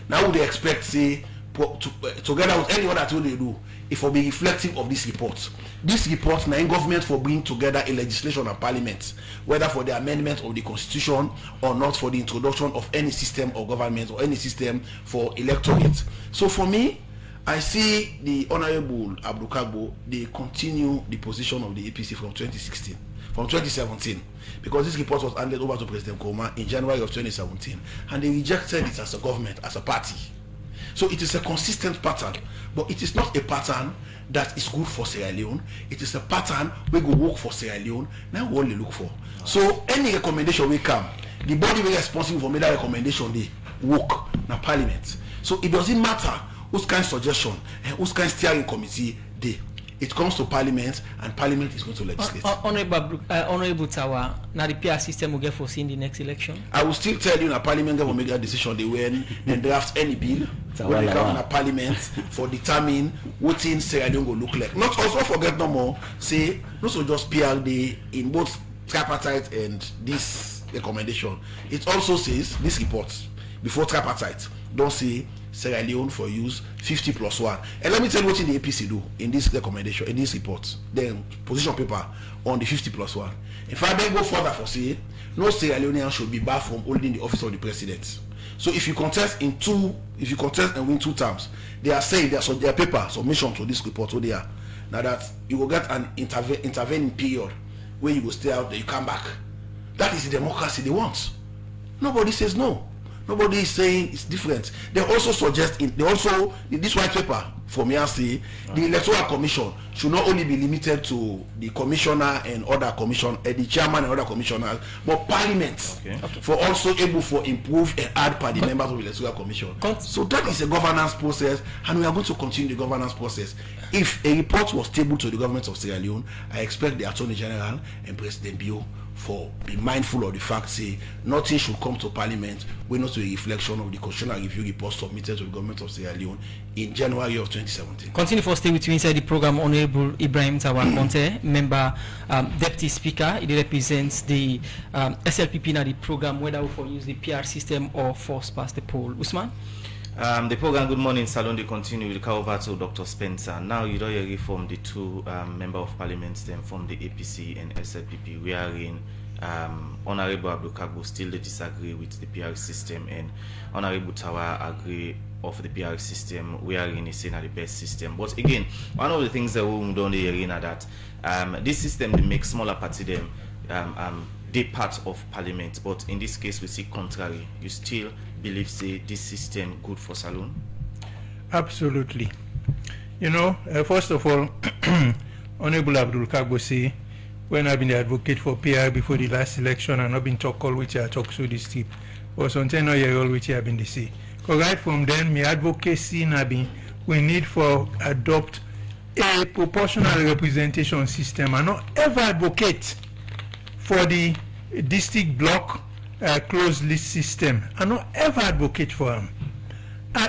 now they expect say together with anyone that will they do, it will be reflective of this report. This report now in government for bring together a legislation and parliament, whether for the amendment of the constitution or not, for the introduction of any system of government or any system for electorate. So for me, I see the Honorable Abdul Kargbo, they continue the position of the APC from 2017, because this report was handed over to President Koma in January of 2017, and they rejected it as a government, as a party. So it is a consistent pattern, but it is not a pattern that is good for Sierra Leone. It is a pattern we go work for Sierra Leone. Now we only look for. So any recommendation we come, the body we responsible for that recommendation they work na Parliament. So it doesn't matter whose kind of suggestion and whose kind of steering committee they. It comes to Parliament, and Parliament is going to legislate. Honorable Tawa, now the PR system will get foreseen in the next election. I will still tell you that Parliament will make a decision. They when then draft any bill when they come to Parliament for determine what in Sierra Leone will look like. Not also forget no more. Say not so just PRD in both tripartite and this recommendation. It also says this report before tripartite don't say Sierra Leone for use 50+1. And let me tell you what the APC do in this recommendation, in this report, then position paper on the 50+1. If I then go further for say, no Sierra Leonean should be barred from holding the office of the president. So if you contest and win 2 terms, they are saying there's their paper submission to this report over there. Now that you will get an intervening period where you will stay out there, you come back. That is the democracy they want. Nobody says no. Nobody is saying it's different. They also suggest this white paper from here say the electoral commission should not only be limited to the commissioner and other the chairman and other commissioners, but parliament for also able for improve and add per the members of the electoral commission. So that is a governance process, and we are going to continue the governance process. If a report was tabled to the government of Sierra Leone, I expect the Attorney General and President Bio for be mindful of the fact say nothing should come to parliament when not a reflection of the constitutional review report submitted to the government of Sierra Leone in January of 2017. Continue for stay with you inside the program. Honorable Ibrahim Tawa Conteh, member, deputy speaker. It represents the SLPP in the program, whether we for use the PR system or force past the poll. Usman? The program Good Morning Salon, they continue with over to Dr. Spencer. Now you don't hear from the two member of parliament then from the APC and SLPP. We are in Honorable Abdul Kargbo still they disagree with the PR system, and Honorable Tawa agree of the PR system. We are in a saying the best system. But again, one of the things that we don't hear in that this system they make smaller party them they part of parliament, but in this case we see contrary. You still believe say this system good for Salone? Absolutely. You know, first of all, Honorable Abdul Kargbo say when I've been the advocate for PR before the last election and I've been talk all which I talk so this tip or something all which I've been the say. Because right from then my advocacy we need for adopt a proportional representation system and not ever advocate for the district block closed list system. I not ever advocate for them.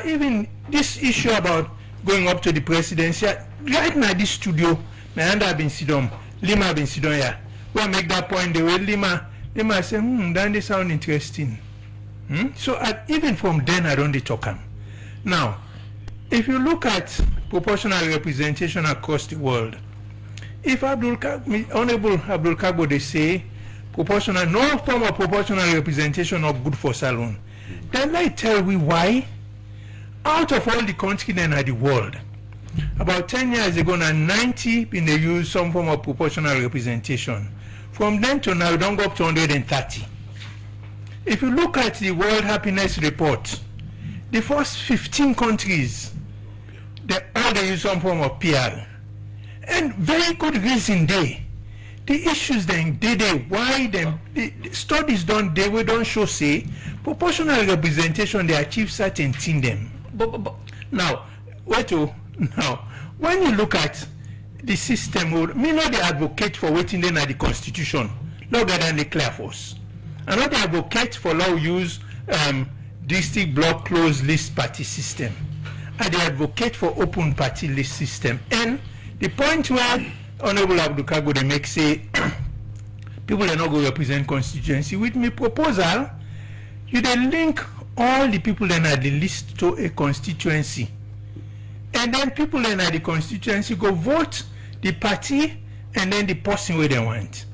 Even this issue about going up to the presidency, right now this studio, I've been sit down, Lima have been sit down here. When I make that point, the way Lima say, then they sound interesting. So even from then I don't talk them. Now, if you look at proportional representation across the world, if Honorable Abdul Kargbo they say proportional, no form of proportional representation of good for Salone, then I tell we why. Out of all the countries in the world, about 10 years ago now 90 been they use some form of proportional representation. From then to now, we don't go up to 130. If you look at the World Happiness Report, the first 15 countries, they use some form of PR. And very good reason they. The issues then, why them, the studies done, we don't show say, proportional representation, they achieve certain thing them. Now, when you look at the system, me not the advocate for waiting then at the constitution, longer than the clear force. I'm not the advocate for law use district block closed list party system. I the advocate for open party list system. And the point where Honorable Abdul Kargbo they make say people are not going to represent constituency with me proposal, you then link all the people that are the list to a constituency. And then people that are the constituency go vote the party and then the person where they want.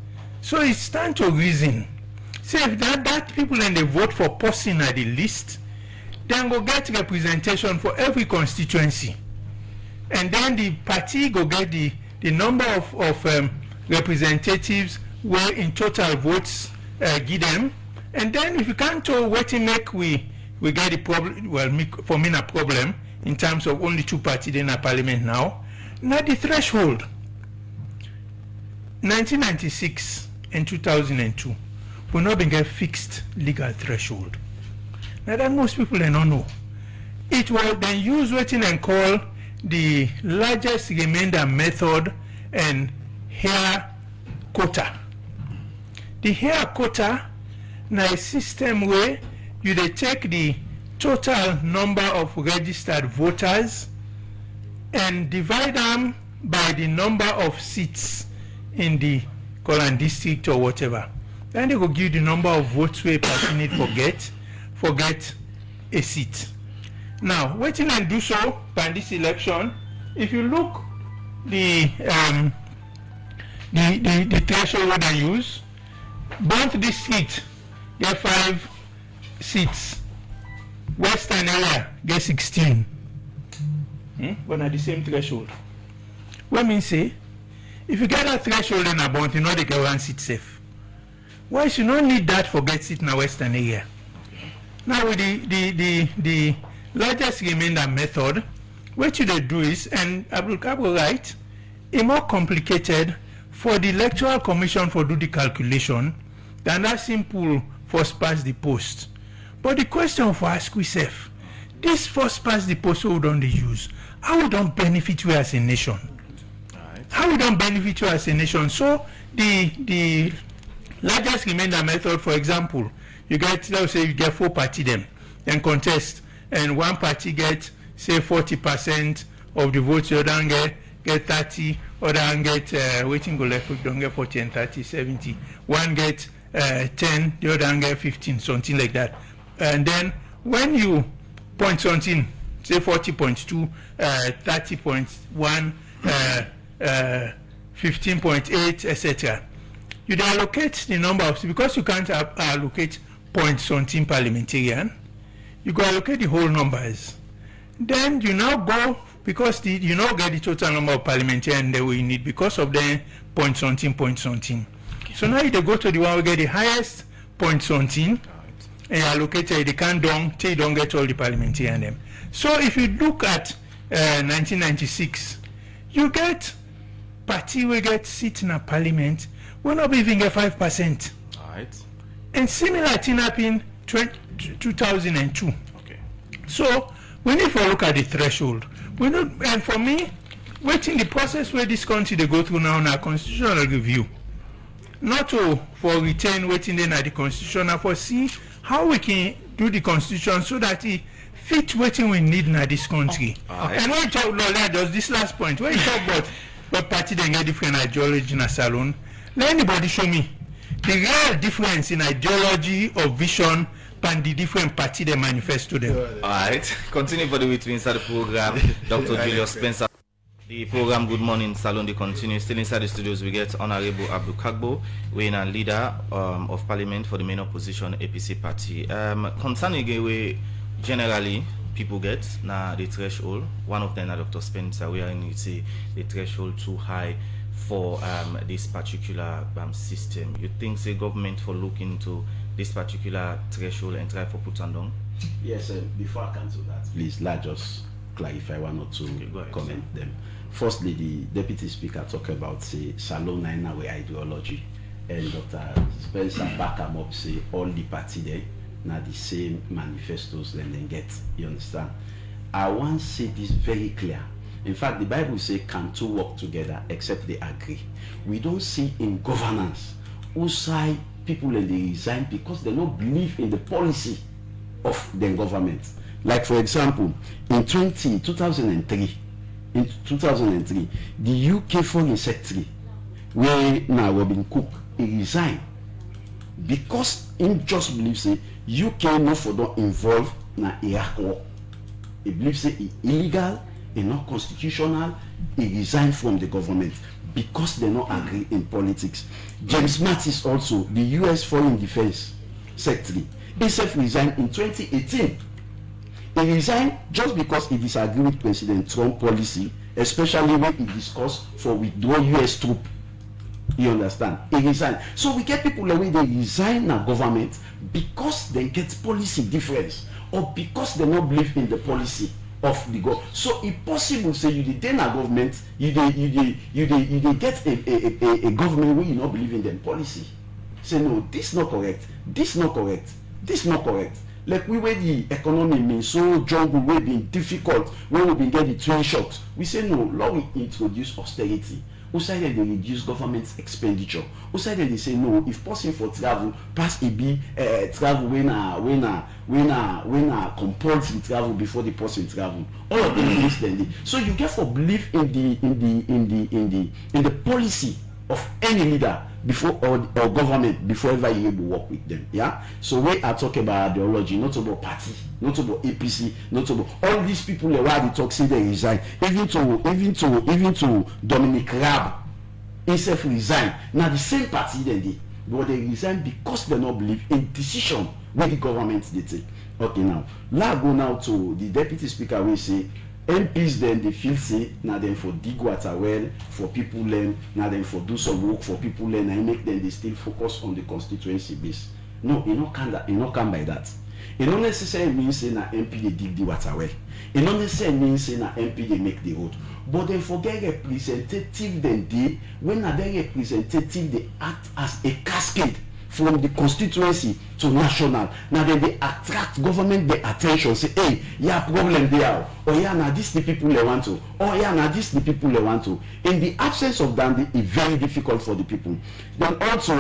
So it's time to reason. So if that people and they vote for person at the list, then go get representation for every constituency. And then the party go get the number of representatives where in total votes give them. And then if you can't wait and make we get the problem, well, for me a problem in terms of only two parties in a parliament now, not the threshold. 1996 and 2002, we not been get fixed legal threshold. Now that most people they don't know. It was then used waiting and call the largest remainder method and hair quota. The hair quota now a system where you they take the total number of registered voters and divide them by the number of seats in the Kolan district or whatever. Then they will give the number of votes where a party need forget a seat. Now, waiting and do so by this election, if you look the threshold they use, both districts get 5 seats. Western area get 16. But at the same threshold. What means say, if you get a threshold in a bond, you know they get 1 seat safe. Why should not need that for get seat in the Western area? Now with the largest remainder method, what you they do is, and Abdul Kargbo right, it's more complicated for the electoral commission for do the calculation than that simple first past the post. But the question for ask yourself, this first past the post we don't use, how we don't benefit you as a nation? Right. How we don't benefit you as a nation? So the largest remainder method, for example, you get, let's say you get 4 party them, then contest, and one party get say 40% of the votes, the other get 30, other get waiting go left, don't get 40 and 30, 70. One get 10, the other get 15, something like that. And then when you point something, say 40.2, 30.1, 15.8, etc. You then allocate the number of, because you can't allocate point something parliamentarian, you go allocate the whole numbers. Then you now go, because you now get the total number of parliamentarian that we need because of the point something. So now you go to the one we get the highest point something, and you allocate it, they can't down till you don't get all the parliamentarian them. So if you look at 1996, you get party we get seat in a parliament, we're not even get 5%. Right. And similar thing happened 2002. Okay. So we need to look at the threshold. We not, and for me, waiting the process where this country they go through now in a constitutional review, not to for retain waiting then at the constitutional for see how we can do the constitution so that it fit waiting we need in this country. Right. And when you talk about just this last point, when you talk about what party they get different ideology in a salon, let anybody show me the real difference in ideology or vision and the different party they manifest to them. All right. Continue for the way to inside the program. Dr. Julius Spencer. The program Good Morning Salon they continue. Still inside the studios we get Honorable Abdul Kargbo, we're a leader of Parliament for the main opposition APC party. Concerning the way generally people get now the threshold, one of them Dr. Spencer, we are in say the threshold too high for this particular system. You think the government for look into this particular threshold and try for put on down? Yes, before I come to that, please let us clarify one or two comment them. Firstly, the Deputy Speaker talked about say H9n way ideology, and Dr. Spencer back him up say all the party there now the same manifestos then get. You understand? I want to say this very clear. In fact, the Bible says, can two work together except they agree? We don't see in governance who side people and they resign because they don't believe in the policy of the government. Like for example, in 2003, the UK Foreign Secretary, where now Robin Cook, he resigned because he just believes say UK no for don't involve na Iraq war. He believes say it's illegal, it's not constitutional. He resigned from the government because they don't agree in politics. James Mattis also, the US Foreign Defense Secretary, he self-resigned in 2018. He resigned just because he disagreed with President Trump's policy, especially when he discussed for withdraw US troops. You understand? He resigned. So we get people the way they resign in government because they get policy difference or because they don't believe in the policy of the government. So it's possible say you did a government, you get a government where you not believe in them policy. Say no, this not correct, this not correct, this not correct. Like we where the economy means so jungle way being difficult when we been get the twin shocks. We say no, Lord we introduce austerity. Who side they reduce government expenditure? Who side they say no, if possible for travel, pass EB travel when compulsory travel before the person travel. All of them is then. So you get for believe in the policy of any leader before or government before ever you able to work with them. Yeah. So we are talking about ideology, not about party, not about APC, not about all these people who are the talk say they resign. Even to Dominic Raab, himself resign. Now the same party then they, but they resign because they don't believe in decision where the government they take. Okay, now let's go now to the Deputy Speaker. We say MPs then they feel say now them for dig water well for people learn, now them for do some work for people learn and make them they still focus on the constituency base. No, it not come by that. It don't necessarily mean say na MP they dig the water well. It don't necessarily mean say na MP they make the road. But they forget representative then they when na they representative they act as a cascade from the constituency to national. Now then they attract government the attention, say, hey, yeah, problem there, or yeah, now this the people they want to, or yeah, now this the people they want to. In the absence of that, it's very difficult for the people. Then also,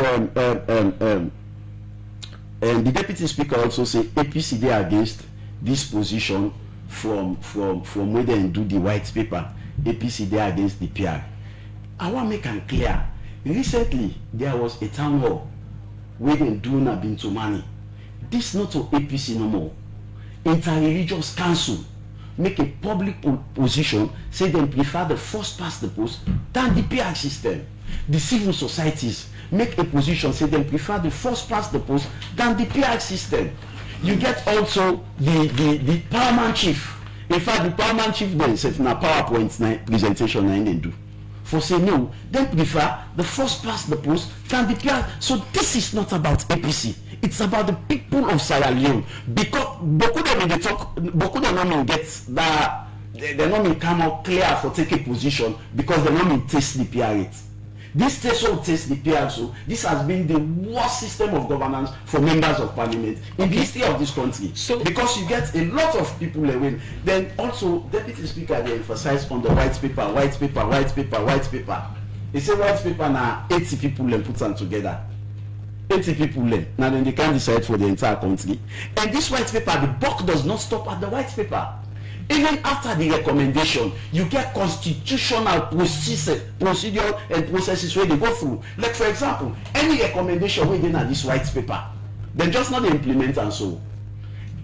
and the deputy speaker also say APC they are against this position from where they do the white paper. APC they are against the PR. I want to make it clear. Recently, there was a town hall where they do not been to money. This not to APC no more. Inter-religious council make a public position, say they prefer the first past the post than the PR system. The civil societies make a position, say they prefer the first past the post than the PR system. You get also the paramount chief. In fact, the paramount chief then said in a PowerPoint presentation they do. For say no, they prefer the first past the post than the PR. So this is not about APC. It's about the people of Sierra Leone. Because beaucoup de them get that they not come out clear for taking position because they not taste the PR rate. This test will taste the PR. So this has been the worst system of governance for members of parliament in the history of this country. So because you get a lot of people win. Then also deputy speaker they emphasize on the white paper. He said white paper now 80 people then put them together. 80 people then. Now then they can decide for the entire country. And this white paper, the buck does not stop at the white paper. Even after the recommendation, you get constitutional procedure and processes where they go through. Like for example, any recommendation within this white paper, then just not implement and so.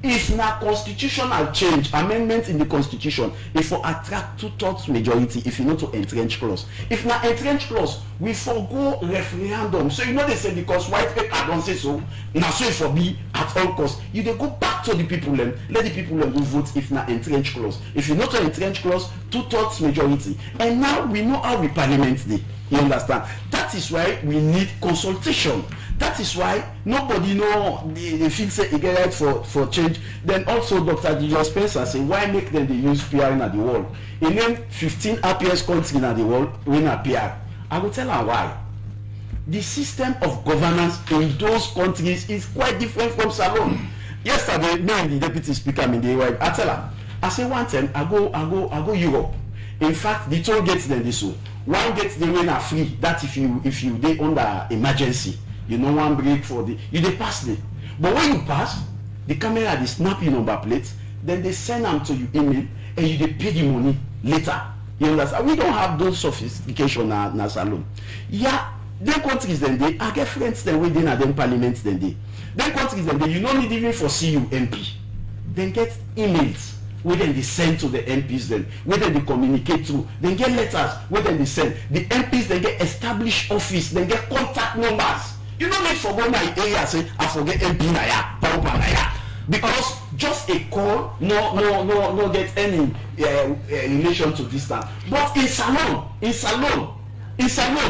If na constitutional change, amendment in the constitution, if for attract 2/3 majority, if you know to entrench clause. If na entrench clause, we forgo referendum. So you know they say because white paper don't say so, now so it for be at all costs. You they go back to the people and let the people who vote if na entrench clause. If you know to entrench clause, 2/3 majority. And now we know how we parliament dey. You understand? That is why we need consultation. That is why nobody know they feel say it get right for change. Then also Dr. Julius Spencer say why make them they use PR in the world? He named 15 happiest countries in the world when a PR. I will tell her why. The system of governance in those countries is quite different from Salon. Yesterday, me and the deputy speaker in the wife, I tell her, I say one time I go Europe. In fact, the toll gates then this one. One gets the way are free. That if you they under emergency. You know one break for the you they pass them. But when you pass, the camera they snap your number plate, then they send them to your email and you they pay the money later. You understand? We don't have those sophistication na Salon. Yeah, them countries then they I get friends then within them parliaments then they. Them countries then they you don't need even for CU MP. Then get emails where then they send to the MPs then, where then they communicate to, then get letters, where then they send. The MPs then get established office, then get contact numbers. You don't need for go my area say I forget MP na ya, Papa na ya. Because just a call no get any relation to distance. But in Salon,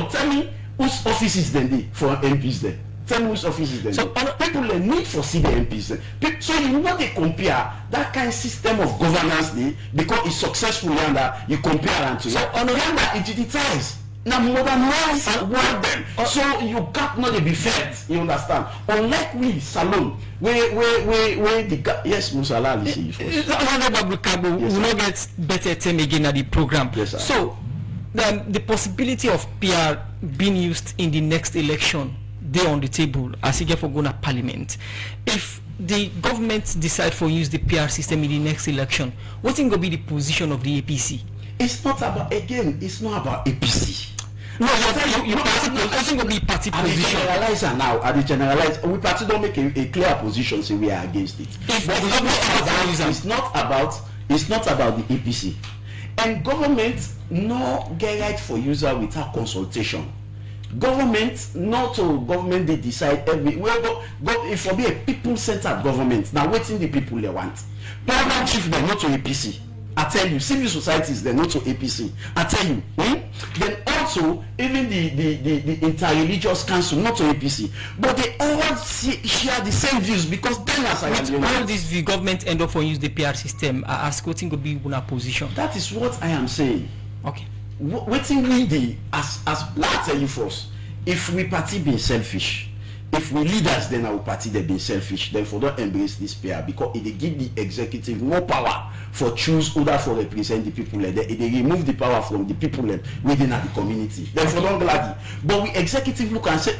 tell me whose offices then they for MPs then. Tell me which offices then. So people need for see the MPs then. So you know they compare that kind of system of governance there because it's successful and you compare and to. So on the other hand, it digitize. Now modernize and work them. So you can't not be fed. You understand? Unlike we Salon, where the yes Musala listen you first. Honorable Kargbo will not get better term again at the program. Yes, sir. So the possibility of PR being used in the next election, they on the table as you get for going to parliament. If the government decide for use the PR system in the next election, what's going to be the position of the APC? It's not about it's not about APC. No, it's going to be party position. At the generalizer, we party don't make a clear position, say we are against it. It's not about the APC. And government no get right for user without consultation. Government they decide every if for be a people-centered government, now waiting the people they want. Paramount chief they're not to APC. I tell you, civil societies they're not to APC. I tell you. Then also even the inter-religious council, not to APC, but they all share the same views, because then as I with all this, the government end up for use the PR system as quoting could be in a position. That is what I am saying. Okay. Waiting we the as let's tell you first, if we party being selfish, if we leaders then our party they being selfish, then for don't embrace this PR, because it they give the executive more power for choose who that for represent the people, they remove the power from the people within the community. Then for don't glad, but we executive look and say,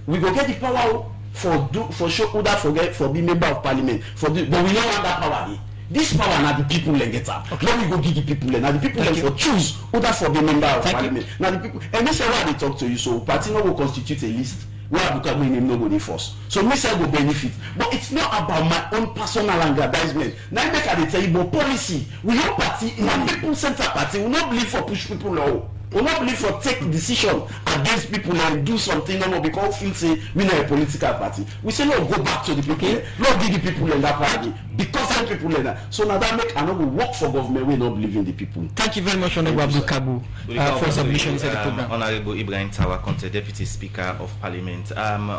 we go get the power for show who that for be member of parliament but we don't want that power. This power now the people get up. Okay. Now we go give the people now the people for choose who that for be member of parliament. Now the people, and this is why they talk to you. So party no will constitute a list where Abuka will name nobody first. So me say go benefit, but it's not about my own personal aggrandizement. Now make I tell you, but policy we have party in a people center party. We not believe for push people now. We not believe for take decision against people and do something no more because we say we not a political party. We say no, go back to the people, not give the people in that party because some people in that. So now that make another work for government. We not believe in the people. Thank you very much, Honorable Abdul Kargbo, for submission into the program. Honorable Ibrahim Tawa, Conteh, Deputy Speaker of Parliament.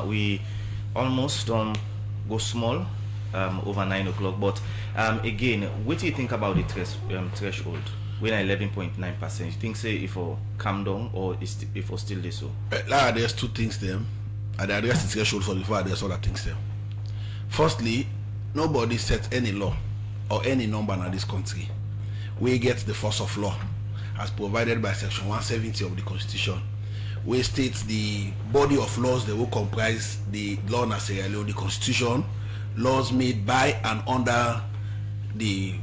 We almost go small over 9 o'clock, but again, what do you think about the threshold? When 11.9%, you think say if I calm down or if I still do so? There's two things there. And I address the threshold for before there's other things there. Firstly, nobody set any law or any number in this country. We get the force of law as provided by section 170 of the Constitution. We state the body of laws that will comprise the law in Sierra Leone, the Constitution, laws made by and under the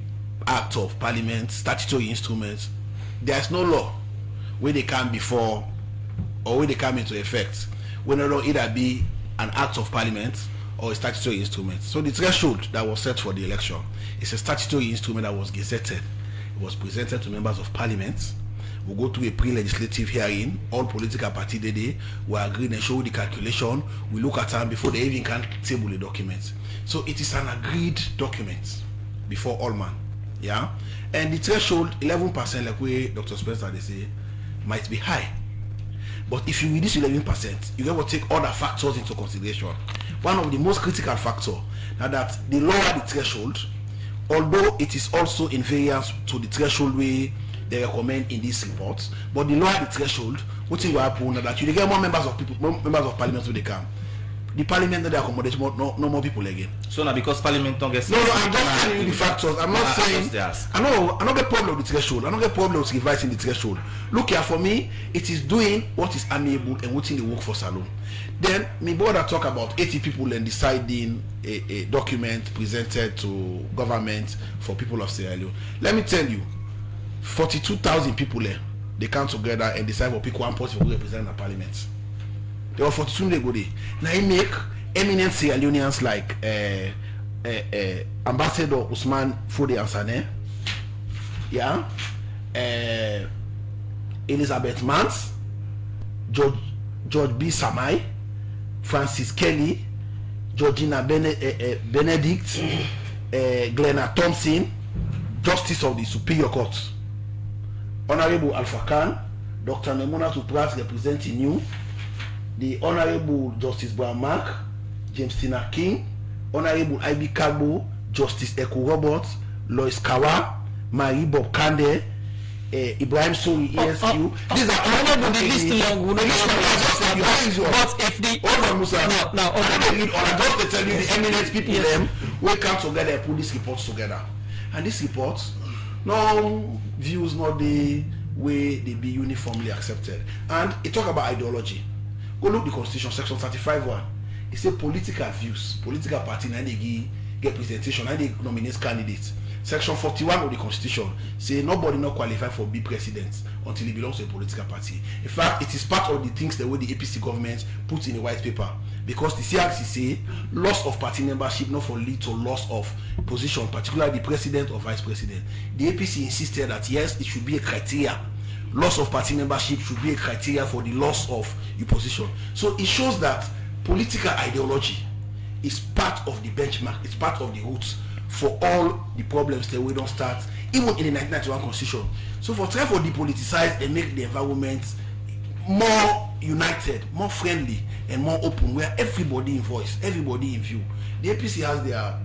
Act of Parliament, statutory instruments. There is no law where they come before or where they come into effect when the law either be an Act of Parliament or a statutory instrument. So the threshold that was set for the election is a statutory instrument that was gazetted. It was presented to members of Parliament. We'll go through a pre-legislative hearing. All political parties they will agree and show the calculation. We look at them before they even can table the document. So it is an agreed document before all man. Yeah, and the threshold 11%, like we Dr. Spencer they say, might be high. But if you reduce 11%, you got to take other factors into consideration. One of the most critical factors now that the lower the threshold, although it is also in variance to the threshold way they recommend in these reports, but the lower the threshold, what will happen now that you get more members of parliament when they come. The parliament they accommodate no more people again. So now because parliament don't get I'm just telling you the factors. I'm not saying I don't get problem with the threshold. I don't get problem with revising the threshold. Look here, for me, it is doing what is amiable and what's in the work for salon. Then me bother talk about 80 people and deciding a document presented to government for people of Sierra Leone. Let me tell you, 42,000 people there, they come together and decide for pick one person who represent the parliament. There were 42 they go there. Now he make eminent Sierra Leoneans like Ambassador Usman Fode Ansane, yeah, Elizabeth Mans, George B. Samai, Francis Kelly, Georgina Benedict, Glenna Thompson, Justice of the Superior Court, Honorable Alpha Khan, Dr. Nemona Tupras representing you, the Honorable Justice Brown Mark, James Tina King, Honorable I.B. Kargbo, Justice Eku Roberts, Lois Kawa, Marie Bob Kande, Ibrahim Sori ESQ. These are all the list long. But if the now I just tell you the eminent people them we come together and put these reports together, and these reports, no views, not the way they be uniformly accepted, and it talk about ideology. Go look the Constitution, section 35(1). It says political views, political party, and they get presentation, and they nominate candidates. Section 41 of the Constitution say nobody not qualified for be president until he belongs to a political party. In fact, it is part of the things the way the APC government put in a white paper, because the CRC say loss of party membership not for lead to loss of position, particularly the president or vice president. The APC insisted that yes, it should be a criteria. Loss of party membership should be a criteria for the loss of your position. So it shows that political ideology is part of the benchmark, it's part of the roots for all the problems that we don't start, even in the 1991 Constitution. So for trying to depoliticize and make the environment more united, more friendly, and more open, where everybody in voice, everybody in view. The APC has their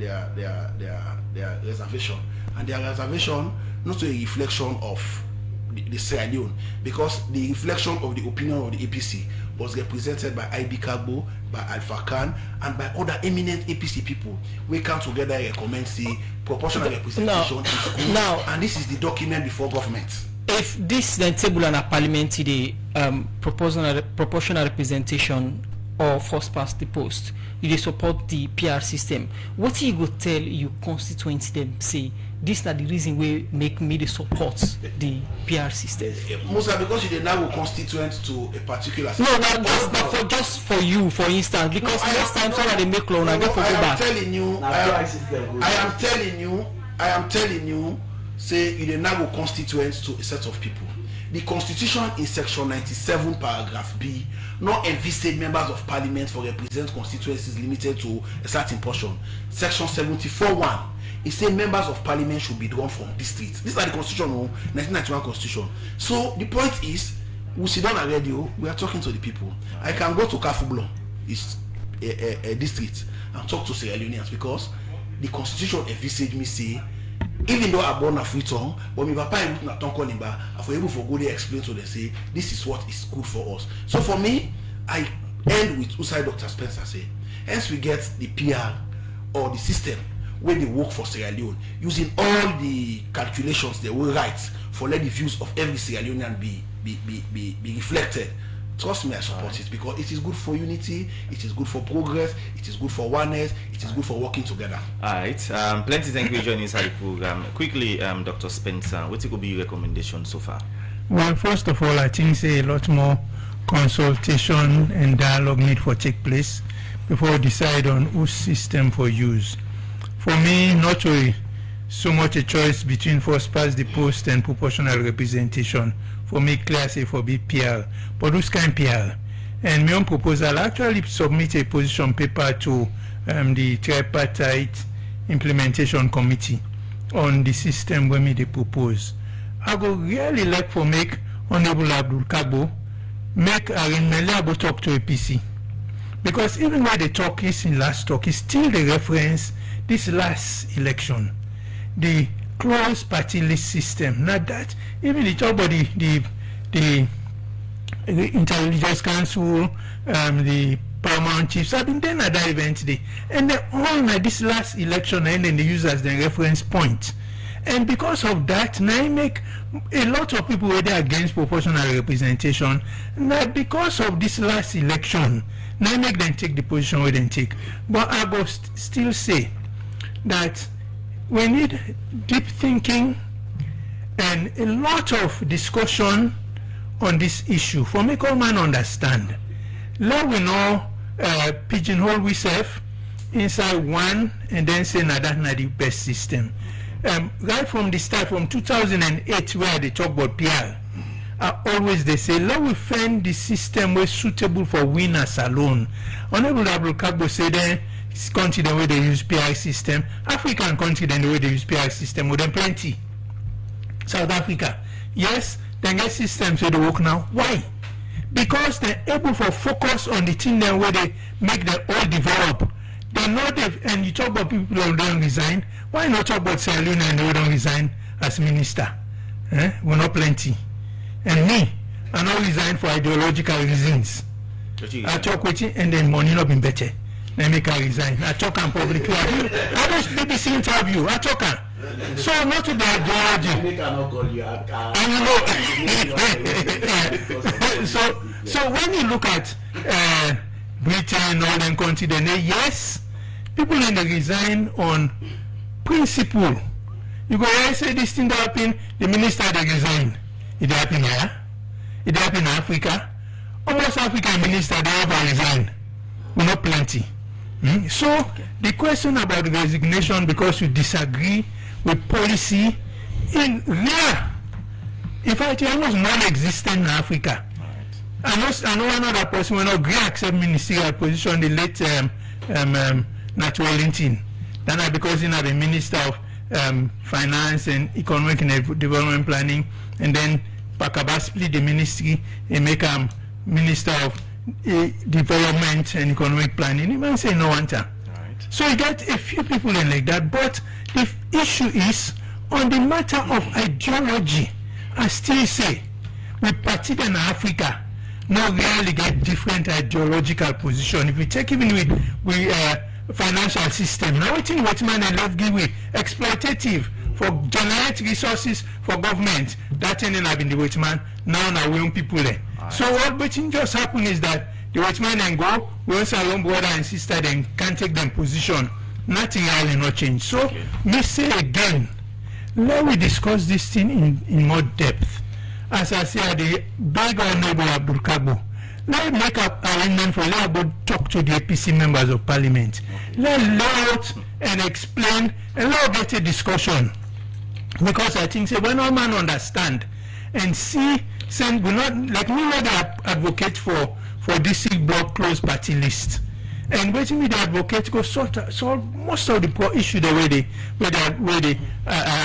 reservation, and their reservation not a reflection of the Sierra Leone, because the reflection of the opinion of the APC was represented by IB Kargbo, by Alpha Khan, and by other eminent APC people. We come together and recommend proportional representation is good, and this is the document before government. If this then table and a parliament today proportional representation or first past the post, you support the PR system, what you go tell your constituents them say this are the reason we make me the support the PR system? Musa, because you now go constituent to a particular system. No, just for you, for instance, because most times when they make loan, I get for go back. I am telling you, say you now go constituent to a set of people. The Constitution in Section 97, Paragraph B, not envisage members of Parliament for represent constituencies limited to a certain portion. Section 74(1), it says members of Parliament should be drawn from districts. This is the Constitution, 1991 Constitution. So the point is, we sit down on radio, we are talking to the people. I can go to Kargbo, it's a district, and talk to Sierra Leoneans, because the Constitution envisage me say, even though I born a free tongue, but my papa is not tongue I for able for go there explain to them, say this is what is good for us. So for me, I end with Usai Dr. Spencer say, hence we get the PR or the system where they work for Sierra Leone, using all the calculations they will write for let the views of every Sierra Leonean be reflected. Trust me, I support it, because it is good for unity, it is good for progress, it is good for oneness, it is good for working together. Alright, plenty thank you for joining inside the program. Quickly, Dr. Spencer, what could be your recommendation so far? Well, first of all, I think say a lot more consultation and dialogue need for take place before we decide on whose system for use. For me, not really so much a choice between first past the post and proportional representation. For me, clear say for be PR, but who's kind PR? And my own proposal actually submit a position paper to the tripartite implementation committee on the system when me they propose. I go really like for make Honorable Abdul Kargbo make Arin talk to APC, because even when they talk is in last talk, is still the reference this last election, the close party list system. Not that even the talk about the intelligence council, the paramount chiefs have been there at that event today, and they all at this last election and then they use as the reference point. And because of that, now make a lot of people were there against proportional representation. Now because of this last election, now make them take the position where they take. But I will still say that we need deep thinking and a lot of discussion on this issue for make all man understand. Let we know pigeonhole we serve inside one and then say that that's not the best system. Right from the start, from 2008, where they talk about PR, always they say, let we find the system where suitable for winners alone. Honorable Abdul Kargbo said then, country the way they use PR system, African country then the way they use PR system, with them plenty. South Africa, yes, they get systems where they work now. Why? Because they're able to focus on the thing then where they make them all develop. They know they, and you talk about people who don't resign. Why not talk about Sierra Leone and they don't resign as minister? We're not plenty. And me, I not resign for ideological reasons. I talk with you and then money not been better. Let me resign. I talk on publicly. I don't BBC interview. I talk on. So not to the ideology. So when you look at Britain, Northern country, then yes, people in the resign on principle. You go and say this thing that happened, the minister they resign. It happened here. It happened in Africa. Almost African minister they ever resign. We're not plenty. So the question about the resignation because you disagree with policy in rare. In fact, it's almost non-existent in Africa. I know another person will not agree accept ministerial position the late Natural Linton. Then because he's the minister of finance and economic and development planning, and then Pakaba split the ministry and make Minister of Development and Economic Planning. He might say no one time. Right. So you get a few people in like that, but the issue is on the matter of ideology. I still say we party in Africa not really get different ideological position. If we take even with financial system, now I think what man and love give we exploitative for generate resources for government. That ending up in the wait man now we own people there. So what just happened is that the wait man and go, we also alone brother and sister then can't take them position. Nothing really not change. So me say again, let we discuss this thing in more depth. As I say, the beg honorable Abdul Kargbo, let make up arrangement for let go talk to the APC members of parliament. Let lay out and explain and let get a discussion. Because I think say when all man understand and see, say we not like me not advocate for district block close party list. And waiting with the advocate go solve most of the issue the way they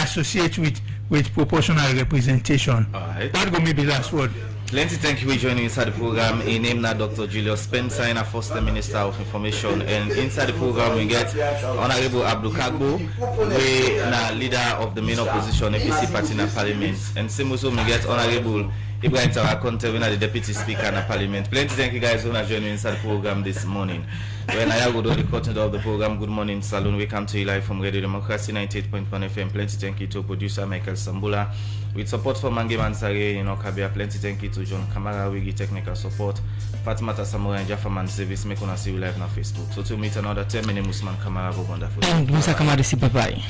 associate with proportional representation. Alright. That go maybe last word. Plenty thank you for joining inside the program. In name now Dr. Julius Spencer, and a first Minister of Information. And inside the program we get Honorable Abdul Kargbo, we na leader of the main opposition APC party in Parliament. And same also we get Honorable Tawa, Conteh, the Deputy Speaker in Parliament. Plenty thank you guys for joining inside the program this morning. When I go to the content of the program, Good Morning Saloon, we come to you live from Radio Democracy 98.1 FM. Plenty thank you to producer Michael Sambula. With support from Mangi Mansare in Okabia. Plenty thank you to John Kamara, Wigi technical support. Fatima Samurai and Jaffa Man Service. Make on see you live on Facebook. So to meet another 10 minutes, Musman Kamara, wonderful. And Musa Kamara, bye bye.